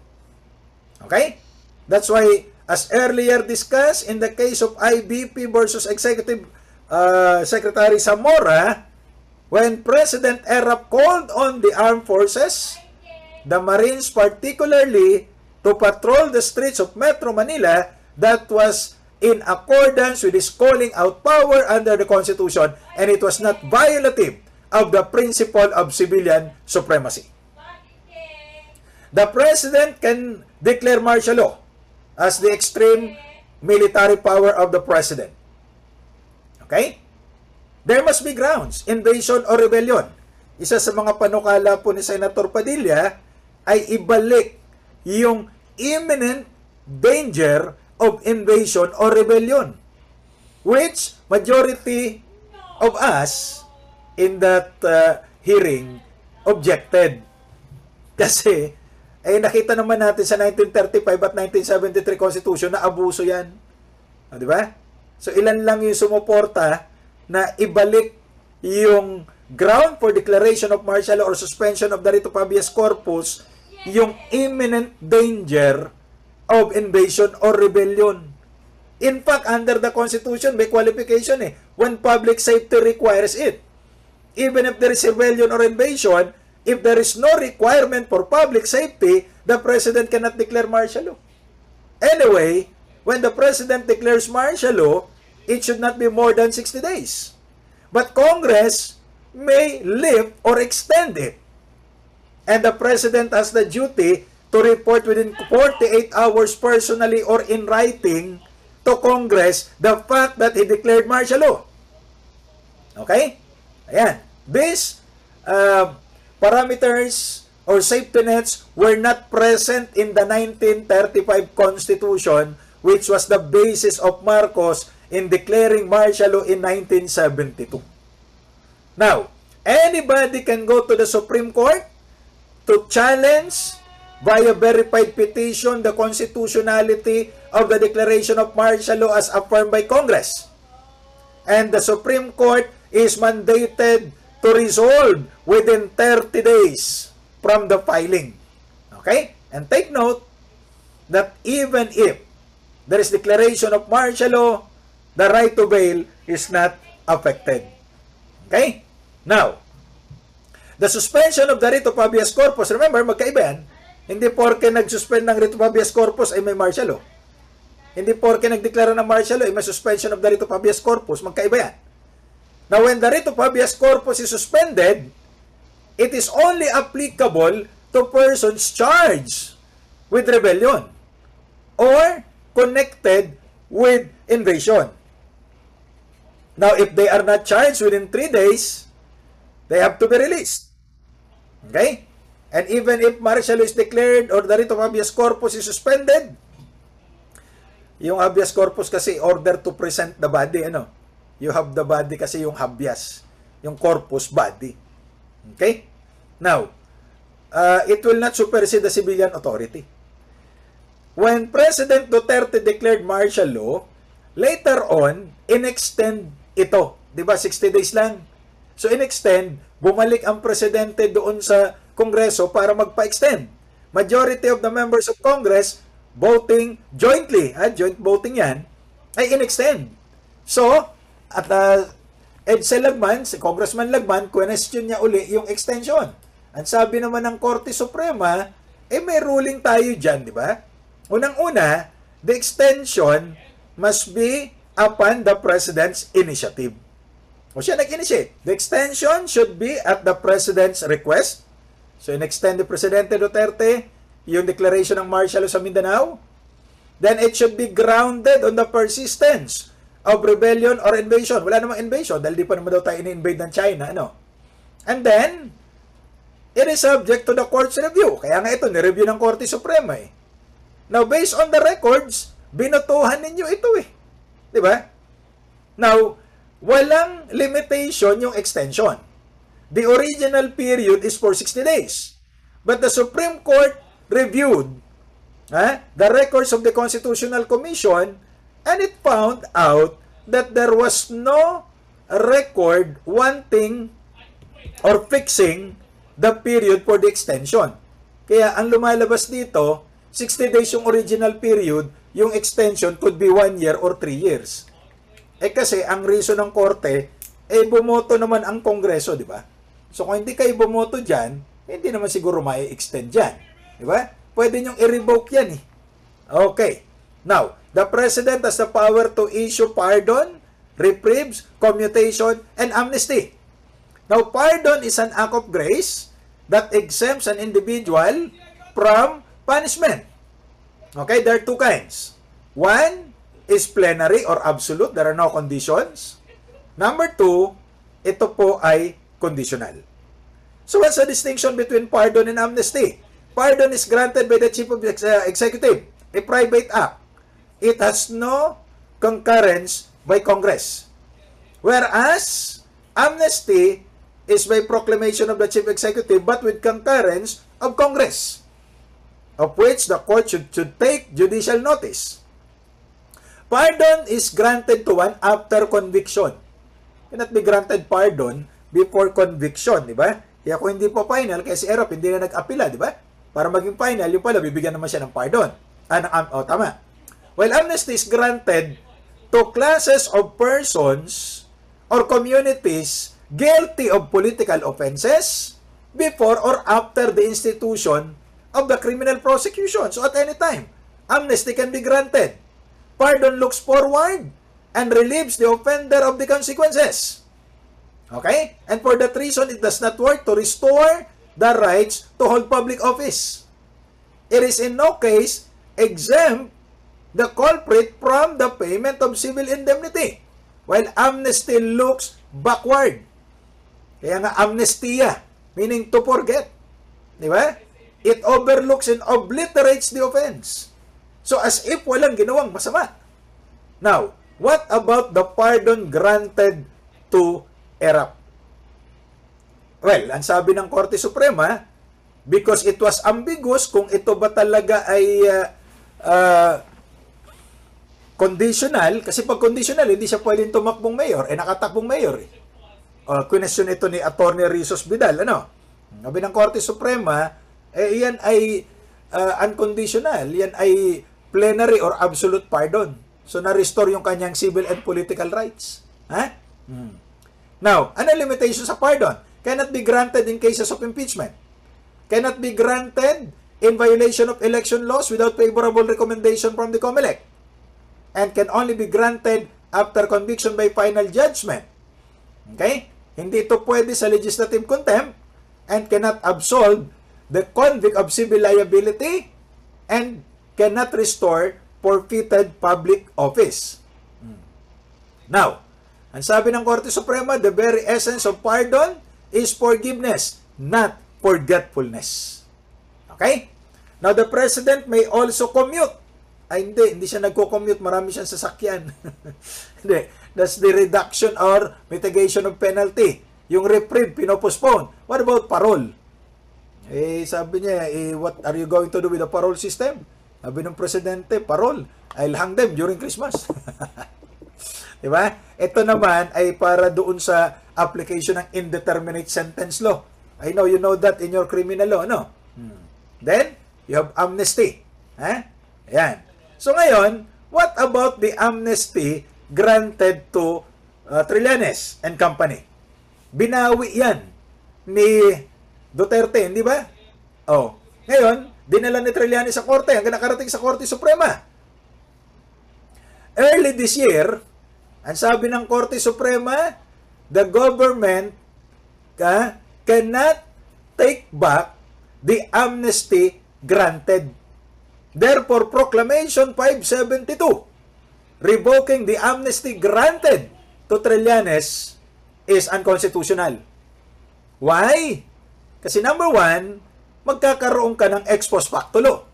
Okay? That's why, as earlier discussed, in the case of IBP versus Executive Secretary Zamora, when President Erap called on the armed forces, the Marines particularly, to patrol the streets of Metro Manila, that was in accordance with his calling out power under the Constitution, and it was not violative of the principle of civilian supremacy. The President can declare martial law as the extreme military power of the President. Okay? There must be grounds, invasion or rebellion. Isa sa mga panukala po ni Senator Padilla ay ibalik yung imminent danger of invasion or rebellion, which majority of us in that hearing objected. Kasi nakita naman natin sa 1935 at 1973 Constitution na abuso yan. Di ba? So ilan lang yung sumuporta na ibalik yung ground for declaration of martial law or suspension of the writ of habeas corpus, yung imminent danger of invasion or rebellion. In fact, under the Constitution, may qualification when public safety requires it. Even if there is rebellion or invasion, if there is no requirement for public safety, the President cannot declare martial law. Anyway, when the President declares martial law, it should not be more than 60 days. But Congress may lift or extend it. And the President has the duty to report within 48 hours personally or in writing to Congress the fact that he declared martial law. Okay? Ayan. These parameters or safety nets were not present in the 1935 Constitution, which was the basis of Marcos in declaring martial law in 1972. Now, anybody can go to the Supreme Court to challenge via verified petition the constitutionality of the declaration of martial law as affirmed by Congress. And the Supreme Court is mandated to resolve within 30 days from the filing. Okay? And take note that even if there is declaration of martial law, the right to bail is not affected. Okay? Now, the suspension of the writ of habeas corpus, remember, magkaiba yan. Hindi porke nag-suspend ng writ of habeas corpus ay may martial law. Hindi porke nagdeklara ng martial law, may suspension of the writ of habeas corpus, magkaiba yan. Now, when the writ of habeas corpus is suspended, it is only applicable to persons charged with rebellion or connected with invasion. Now, if they are not charged within 3 days, they have to be released. Okay? And even if martial law is declared or the writ of habeas corpus is suspended, yung habeas corpus kasi order to present the body, ano? You have the body kasi yung habeas, yung corpus body. Okay? Now, it will not supersede the civilian authority. When President Duterte declared martial law, later on, in-extend ito. Diba, 60 days lang. So, in-extend, bumalik ang presidente doon sa Kongreso para magpa-extend. Majority of the members of Congress voting jointly, joint voting yan, ay in-extend. So, at EDSA Lagman, si Congressman Lagman, question niya uli yung extension. Ang sabi naman ng Korte Suprema, may ruling tayo dyan, di ba? Unang-una, the extension must be upon the President's initiative. O siya nag-initiate. The extension should be at the President's request. So, in-extend the Presidente Duterte yung declaration ng martial law sa Mindanao. Then, it should be grounded on the persistence of rebellion or invasion. Wala namang invasion dahil di pa naman daw tayo in-invade ng China. Ano? And then, it is subject to the court's review. Kaya nga ito, nireview ng Korte Suprema eh. Now, based on the records, binotohan ninyo ito eh. Di ba? Now, walang limitation yung extension. The original period is for 60 days. But the Supreme Court reviewed the records of the Constitutional Commission and it found out that there was no record wanting or fixing the period for the extension. Kaya ang lumalabas dito, 60 days yung original period, yung extension could be 1 year or 3 years. Kasi ang reason ng korte, bumoto naman ang Kongreso, di ba? So kung hindi kayo bumoto dyan, hindi naman siguro mai-extend dyan. Di ba? Pwede nyong i-revoke yan eh. Okay. Now, the President has the power to issue pardon, reprieves, commutation, and amnesty. Now, pardon is an act of grace that exempts an individual from punishment. Okay, there are 2 kinds. One is plenary or absolute. There are no conditions. Number 2, ito po ay conditional. So, what's the distinction between pardon and amnesty? Pardon is granted by the Chief of the Executive, a private act. It has no concurrence by Congress. Whereas, amnesty is by proclamation of the Chief Executive but with concurrence of Congress, of which the court should take judicial notice. Pardon is granted to one after conviction. Cannot be granted pardon before conviction, di ba? Kaya kung hindi po final, kaya si Erap hindi na nag-apila, di ba? Para maging final, yung pala, bibigyan naman siya ng pardon. Tama. While amnesty is granted to classes of persons or communities guilty of political offenses before or after the institution of the criminal prosecution. So at any time, amnesty can be granted. Pardon looks forward and relieves the offender of the consequences. Okay? And for that reason, it does not work to restore the rights to hold public office. It is in no case exempt the culprit from the payment of civil indemnity, while amnesty looks backward. Kaya nga amnestia, meaning to forget. Di ba? It overlooks and obliterates the offense. So as if walang ginawang masama. Now, what about the pardon granted to Erap? Well, ang sabi ng Korte Suprema, because it was ambiguous kung ito ba talaga ay conditional, kasi pag conditional, hindi siya pwedeng tumakbong mayor, nakatakbong mayor eh. Question ito ni Attorney Rizos Vidal, ano? Sabi ng Korte Suprema, yan ay unconditional, yan ay plenary or absolute pardon. So, na-restore yung kanyang civil and political rights. Now, ano limitation sa pardon? Cannot be granted in cases of impeachment. Cannot be granted in violation of election laws without favorable recommendation from the COMELEC. and can only be granted after conviction by final judgment. Okay? Hindi ito pwede sa legislative contempt and cannot absolve the convict of civil liability and cannot restore forfeited public office. Now, ang sabi ng Korte Suprema, the very essence of pardon is forgiveness, not forgetfulness. Okay? Now, the President may also commute. Ay, hindi siya nagko-commute. Marami siyang sasakyan. Hindi. That's the reduction or mitigation of penalty. Yung reprieve, pinopostpone. What about parole? Sabi niya, what are you going to do with the parole system? Sabi ng Presidente, parole. I'll hang them during Christmas. Diba? Ito naman ay para doon sa application ng indeterminate sentence law. I know you know that in your criminal law, no? Then, you have amnesty. Ayan. So ngayon, what about the amnesty granted to Trillanes and Company? Binawi yan ni Duterte, hindi ba? Oh. Ngayon, dinala ni Trillanes sa korte hanggang nakarating sa Korte Suprema. Early this year, ang sabi ng Korte Suprema, the government cannot take back the amnesty granted. Therefore, Proclamation 572, revoking the amnesty granted to Trillanes is unconstitutional. Why? Kasi number one, magkakaroon ka ng ex post facto law.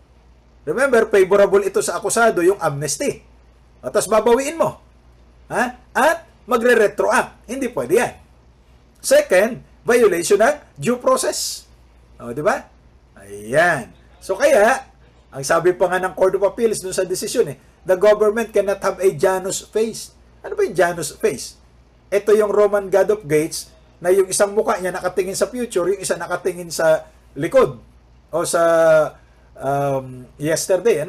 Remember, favorable ito sa akusado, yung amnesty. At tapos babawiin mo. At magre-retroact. Hindi pwede yan. Second, violation ng due process. Di ba? Ayan. So kaya, ang sabi pa nga ng Court of Appeals dun sa desisyon, the government cannot have a Janus face. Ano ba yung Janus face? Ito yung Roman God of Gates na yung isang mukha niya nakatingin sa future, yung isa nakatingin sa likod o sa yesterday,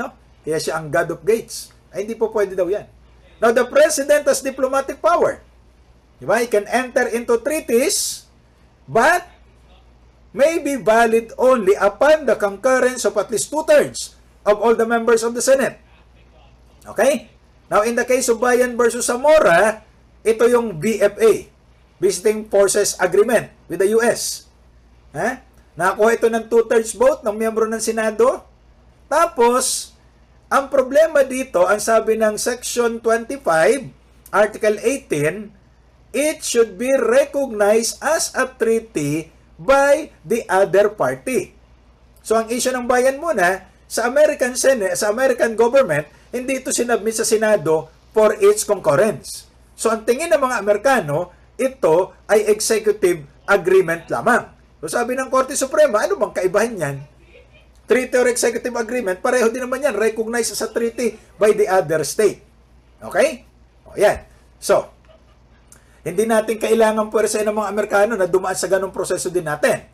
Kaya siya ang God of Gates. Ay, hindi po pwede daw yan. Now, the President has diplomatic power. Diba? He can enter into treaties, but may be valid only upon the concurrence of at least 2/3 of all the members of the Senate. Okay? Now, in the case of Bayan versus Zamora, ito yung VFA, Visiting Forces Agreement with the US. Nakakuha ito ng 2/3 vote ng miyembro ng Senado. Tapos, ang problema dito, ang sabi ng Section 25, Article 18, it should be recognized as a treaty by the other party. So, ang issue ng bayan muna, sa American Senate, sa American government, hindi ito sinabmit sa Senado for its concurrence. So, ang tingin ng mga Amerikano, ito ay executive agreement lamang. So, sabi ng Korte Suprema, ano bang kaibahan yan? Treaty or executive agreement, pareho din naman yan, recognized as a treaty by the other state. Okay? O, yan. So, hindi natin kailangan puwersahin ng mga Amerikano na dumaan sa ganong proseso din natin.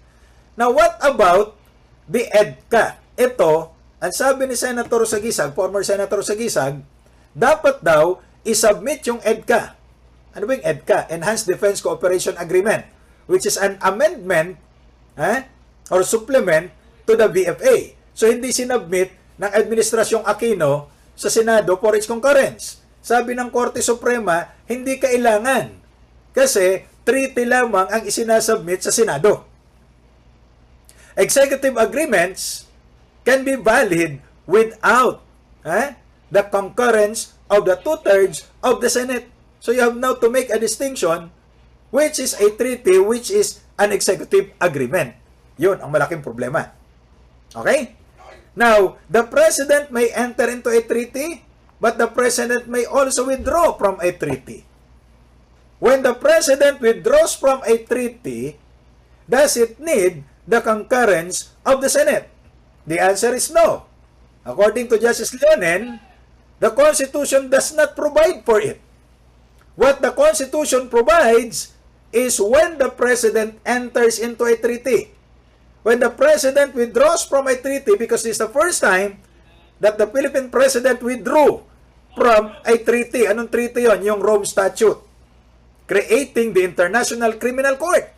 Now, what about the EDCA? Ito, ang sabi ni Senator Sagisag, former Senator Sagisag, dapat daw isubmit yung EDCA. Ano ba yung EDCA? Enhanced Defense Cooperation Agreement, which is an amendment or supplement to the VFA. So, hindi sinubmit ng Administrasyong Aquino sa Senado for its concurrence. Sabi ng Korte Suprema, hindi kailangan. Kasi, treaty lamang ang isinasubmit sa Senado. Executive agreements can be valid without the concurrence of the 2/3 of the Senate. So, you have now to make a distinction which is a treaty, which is an executive agreement. Yun ang malaking problema. Okay? Now, the President may enter into a treaty, but the President may also withdraw from a treaty. When the President withdraws from a treaty, does it need the concurrence of the Senate? The answer is no. According to Justice Leonen, the Constitution does not provide for it. What the Constitution provides is when the President enters into a treaty. When the President withdraws from a treaty, because this is the first time that the Philippine President withdrew from a treaty. Anong treaty yon? Yung Rome Statute, creating the International Criminal Court.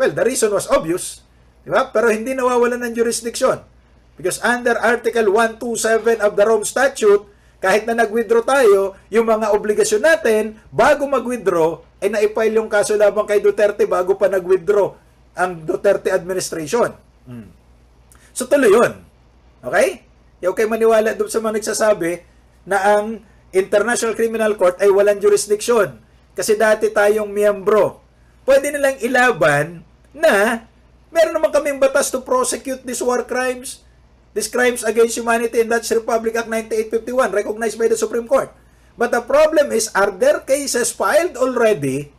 Well, the reason was obvious, di ba? Pero hindi nawawalan ng jurisdiction. Because under Article 127 of the Rome Statute, kahit na nag-withdraw tayo, yung mga obligasyon natin, bago mag-withdraw, ay na-file yung kaso labang kay Duterte bago pa nag-withdraw ang Duterte administration. So tuloy yun. Okay? Yung kayo maniwala doon sa mga nagsasabi na ang International Criminal Court ay walang jurisdiction. Kasi dati tayong miyembro. Pwede nilang ilaban na meron naman kaming batas to prosecute these war crimes, these crimes against humanity in Dutch Republic Act 9851, recognized by the Supreme Court. But the problem is, are there cases filed already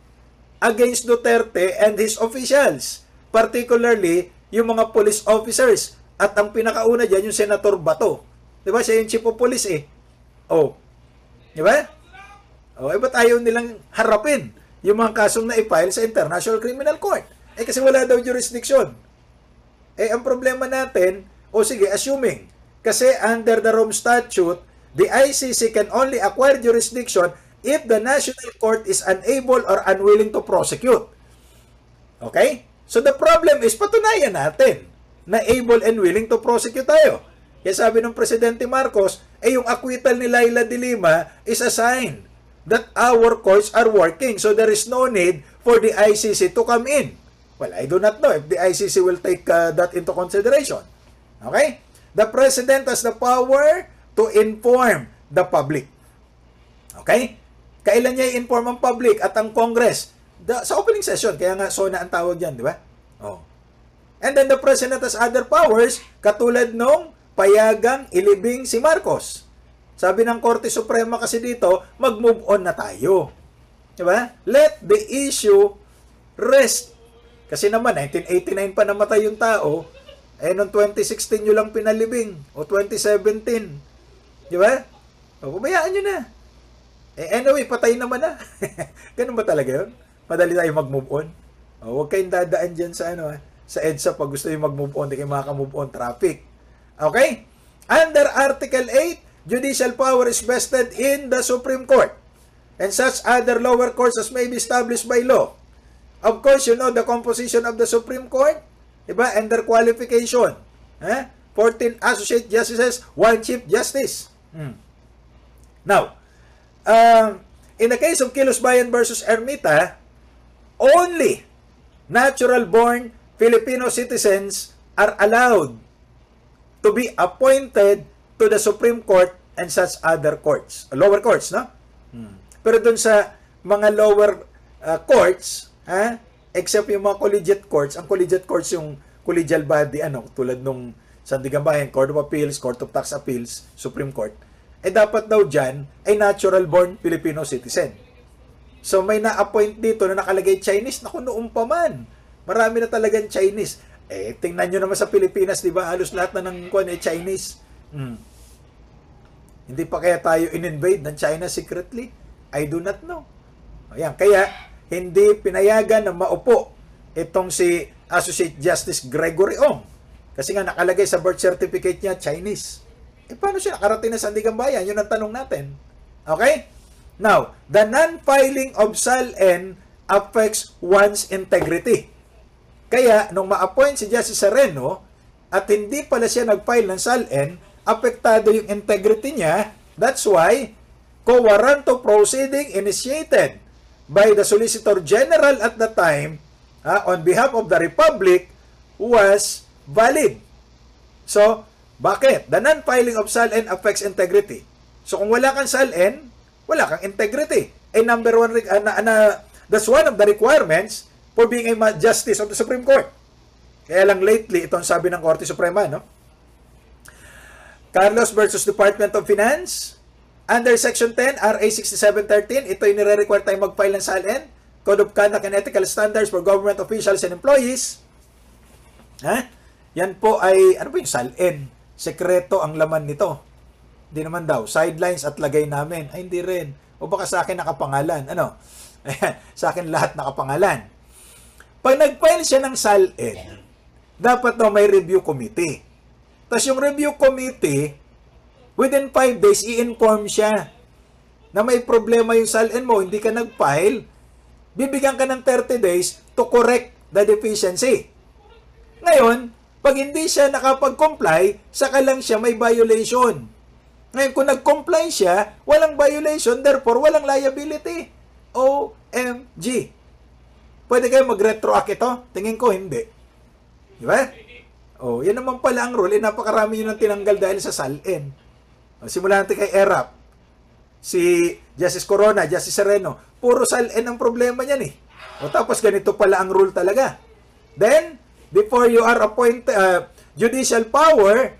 against Duterte and his officials? Particularly, yung mga police officers. At ang pinakauna dyan, yung Senator Bato. Diba? Siya yung chief of police eh. Oh. Diba? Oh, ba't ayaw nilang harapin yung mga kasong na-file sa International Criminal Court? Kasi wala daw jurisdiction. Ang problema natin, sige, assuming, kasi under the Rome Statute, the ICC can only acquire jurisdiction if the national court is unable or unwilling to prosecute. Okay? So the problem is, patunayan natin na able and willing to prosecute tayo. Kaya sabi ng Presidente Marcos, yung acquittal ni Laila de Lima is a sign that our courts are working. So there is no need for the ICC to come in. Well, I do not know if the ICC will take that into consideration. Okay? The President has the power to inform the public. Okay? Kailan niya i-inform ang public at ang Congress? Sa opening session. Kaya nga, SONA ang tawag dyan, di ba? Oh. And then the President has other powers, katulad nung payagang ilibing si Marcos. Sabi ng Korte Suprema kasi dito, mag-move on na tayo. Di ba? Let the issue rest. Kasi naman, 1989 pa namatay yung tao, noong 2016 nyo lang pinalibing, o 2017. Di ba? O, pabayaan nyo na. Anyway, patay naman na. Ganun ba talaga yun? Madali tayo mag-move on. Huwag kayong dadaan dyan sa, sa EDSA pag gusto nyo mag-move on, di kayo makaka-move on traffic. Okay? Under Article 8, judicial power is vested in the Supreme Court and such other lower courts as may be established by law. Of course, you know the composition of the Supreme Court, diba? And their qualification. 14 associate justices, 1 chief justice. Now, in the case of Kilos Bayan versus Ermita, only natural-born Filipino citizens are allowed to be appointed to the Supreme Court and such other courts. Lower courts, no? Pero dun sa mga lower courts, except yung mga collegiate courts, ang collegiate courts yung collegial body, tulad nung Sandiganbayan, Court of Appeals, Court of Tax Appeals, Supreme Court, dapat daw dyan ay natural-born Filipino citizen. So may na-appoint dito na nakalagay Chinese, naku noong pa man. Marami na talagang Chinese. Tingnan nyo naman sa Pilipinas, di ba? Halos lahat na ng Chinese. Hindi pa kaya tayo in-invade ng China secretly? I do not know. Ayan, kaya hindi pinayagan na maupo itong si Associate Justice Gregory Ong. Kasi nga nakalagay sa birth certificate niya, Chinese. Paano siya nakarating na Sandiganbayan? Yun ang tanong natin. Okay? Now, the non-filing of SALN affects one's integrity. Kaya, nung ma-appoint si Justice Sereno at hindi pala siya nag-file ng SALN, apektado yung integrity niya. That's why, co-warranto proceeding initiated by the Solicitor General at the time on behalf of the Republic was valid. So, bakit? The non-filing of SALN affects integrity. So, kung wala kang SALN, wala kang integrity. Number one, that's one of the requirements for being a justice of the Supreme Court. Kaya lang lately, itong sabi ng Korte Suprema, no? Carlos versus Department of Finance, under Section 10, RA 6713, ito yung nire-require tayo mag-file ng SALN, Code of Conduct and Ethical Standards for Government Officials and Employees. Yan po ay, ano po yung SALN? Sekreto ang laman nito. Hindi naman daw. Sidelines at lagay namin. Ay, hindi rin. O baka sa akin nakapangalan. Ano? Sa akin lahat nakapangalan. Pag nag-file siya ng SALN, dapat may review committee. Tapos yung review committee, within 5 days, i-inform siya na may problema yung SALN mo, hindi ka nag-file, bibigyan ka ng 30 days to correct the deficiency. Ngayon, pag hindi siya nakapag-comply, saka lang siya may violation. Ngayon, kung nag-comply siya, walang violation, therefore, walang liability. OMG. Pwede kayo mag-retroact ito? Tingin ko, hindi. Di ba? Yan naman pala ang rule. Napakarami yun ang tinanggal dahil sa SALN. Simulan natin kay ERAP. Si Justice Corona, Justice Sereno, puro SALN ang problema niyan eh. Tapos ganito pala ang rule talaga. Then, before you are appointed, judicial power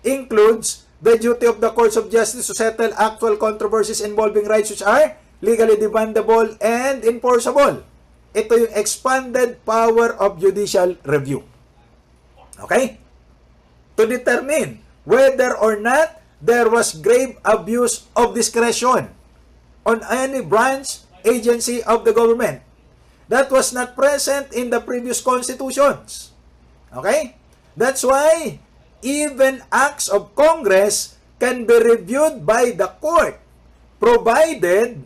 includes the duty of the courts of justice to settle actual controversies involving rights which are legally demandable and enforceable. Ito yung expanded power of judicial review. Okay? To determine whether or not there was grave abuse of discretion on any branch, agency of the government that was not present in the previous constitutions. Okay? That's why even acts of Congress can be reviewed by the court, provided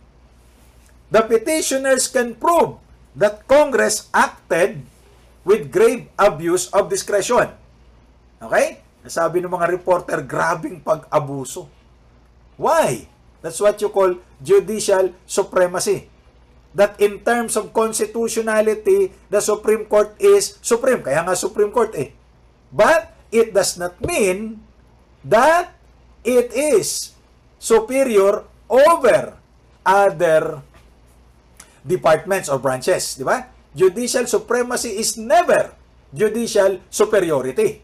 the petitioners can prove that Congress acted with grave abuse of discretion. Okay? Sabi ng mga reporter, grabing pag-abuso. Why? That's what you call judicial supremacy. That in terms of constitutionality, the Supreme Court is supreme. Kaya nga Supreme Court eh. But it does not mean that it is superior over other departments or branches, di ba? Judicial supremacy is never judicial superiority.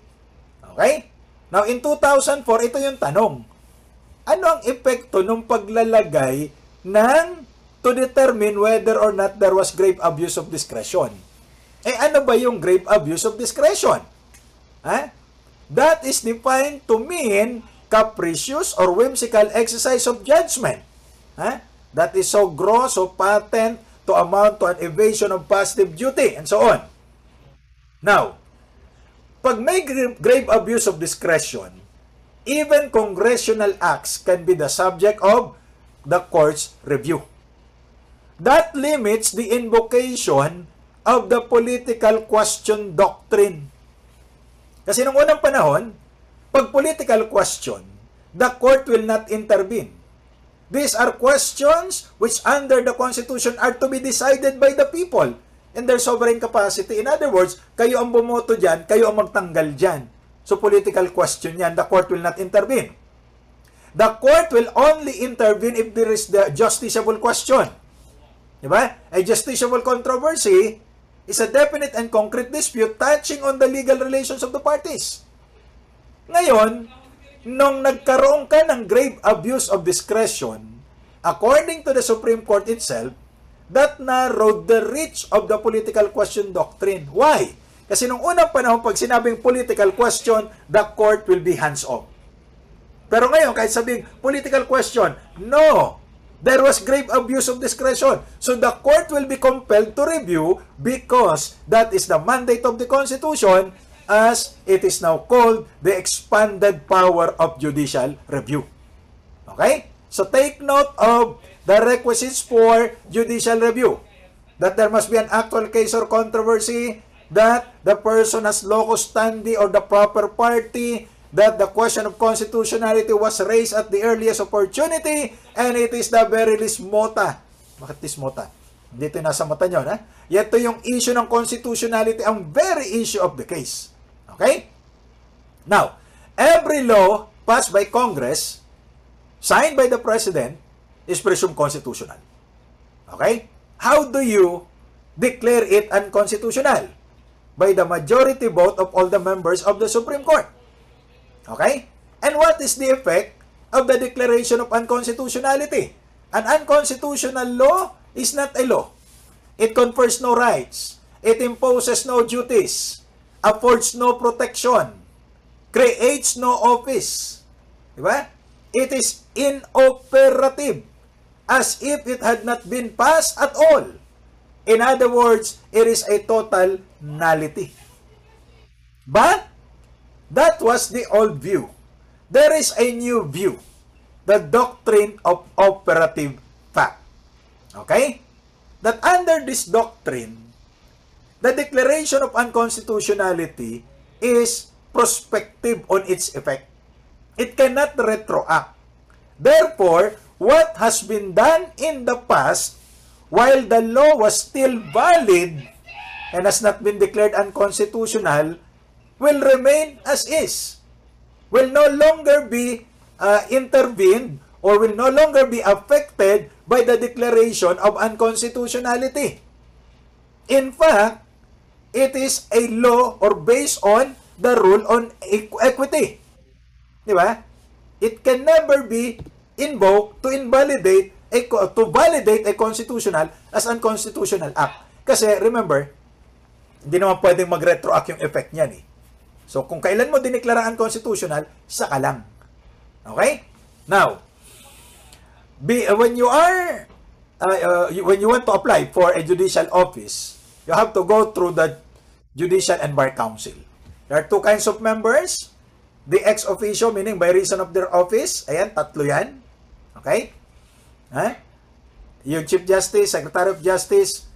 Okay? Now, in 2004, ito yung tanong. Ano ang epekto ng paglalagay ng to determine whether or not there was grave abuse of discretion? Ano ba yung grave abuse of discretion? That is defined to mean capricious or whimsical exercise of judgment. That is so gross or patent to amount to an evasion of positive duty, and so on. Now, pag may grave abuse of discretion, even congressional acts can be the subject of the court's review. That limits the invocation of the political question doctrine. Kasi nung unang panahon, pag political question, the court will not intervene. These are questions which under the Constitution are to be decided by the people in their sovereign capacity. In other words, kayo ang bumoto dyan, kayo ang magtanggal dyan. So political question yan, the court will not intervene. The court will only intervene if there is the justiciable question. Diba? A justiciable controversy is a definite and concrete dispute touching on the legal relations of the parties. Ngayon, nung nagkaroon ka ng grave abuse of discretion, according to the Supreme Court itself, that narrowed the reach of the political question doctrine. Why? Kasi nung unang panahon, pag sinabing political question, the court will be hands-off. Pero ngayon, kahit sabing political question, no! There was grave abuse of discretion. So the court will be compelled to review because that is the mandate of the Constitution, as it is now called the expanded power of judicial review. Okay? So take note of the requisites for judicial review. That there must be an actual case or controversy, that the person has locus standi or the proper party, that the question of constitutionality was raised at the earliest opportunity, and it is the very least mota. Bakit least mota? Dito nasa mata nyo, na? Ito yung issue ng constitutionality, ang very issue of the case. Okay? Now, every law passed by Congress, signed by the President, is presumed constitutional. Okay? How do you declare it unconstitutional? By the majority vote of all the members of the Supreme Court. Okay? And what is the effect of the declaration of unconstitutionality? An unconstitutional law is not a law. It confers no rights. It imposes no duties. Affords no protection. Creates no office. Diba? It is inoperative, as if it had not been passed at all. In other words, it is a total nullity. But that was the old view. There is a new view. The doctrine of operative fact. Okay? That under this doctrine, the declaration of unconstitutionality is prospective on its effect. It cannot retroact. Therefore, what has been done in the past, while the law was still valid and has not been declared unconstitutional, will remain as is, will no longer be intervened or will no longer be affected by the declaration of unconstitutionality. In fact, it is a law or based on the rule on equity. Di ba? It can never be invoked to invalidate to validate a constitutional as unconstitutional act. Kasi remember, hindi naman pwedeng mag-retroact yung effect niyan eh. So kung kailan mo dineklara unconstitutional, saka lang. Okay? Now, when you are when you want to apply for a judicial office, you have to go through the Judicial and Bar Council. There are two kinds of members. The ex officio, meaning by reason of their office. Ayan, tatlo yan. Okay? Yung Chief Justice, Secretary of Justice,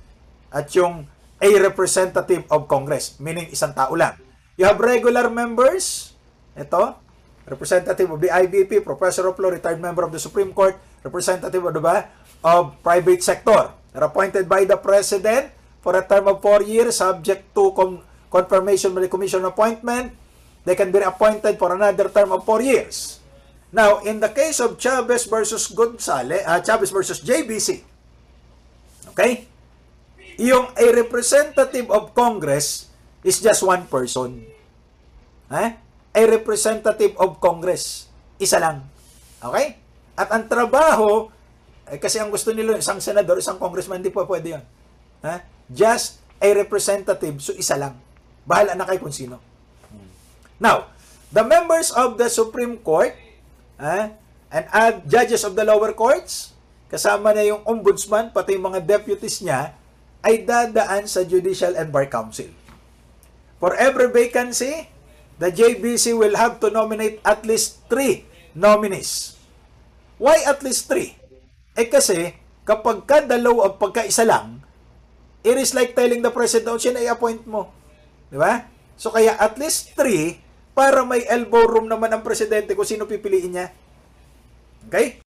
at yung a representative of Congress, meaning isang tao lang. You have regular members. Ito, representative of the IBP, professor of law, retired member of the Supreme Court, representative of of private sector. They're appointed by the President for a term of 4 years, subject to confirmation by the Commission on Appointment. They can be appointed for another term of 4 years. Now, in the case of Chavez versus Gonzales, Chavez versus JBC, okay? Yung a representative of Congress is just one person. A representative of Congress, isa lang. Okay? At ang trabaho, kasi ang gusto nila, isang senador, isang congressman, hindi po pwede yun. Just a representative, so isa lang. Bahala na kayo kung sino. Now, the members of the Supreme Court and judges of the lower courts, kasama na yung ombudsman, pati yung mga deputies niya, ay dadaan sa Judicial and Bar Council. For every vacancy, the JBC will have to nominate at least 3 nominees. Why at least 3? Kasi, kapag kadalaw o pagkaisa lang, it is like telling the President, siya na i-appoint mo. Di ba? So, kaya at least 3 para may elbow room naman ang Presidente kung sino pipiliin niya. Okay?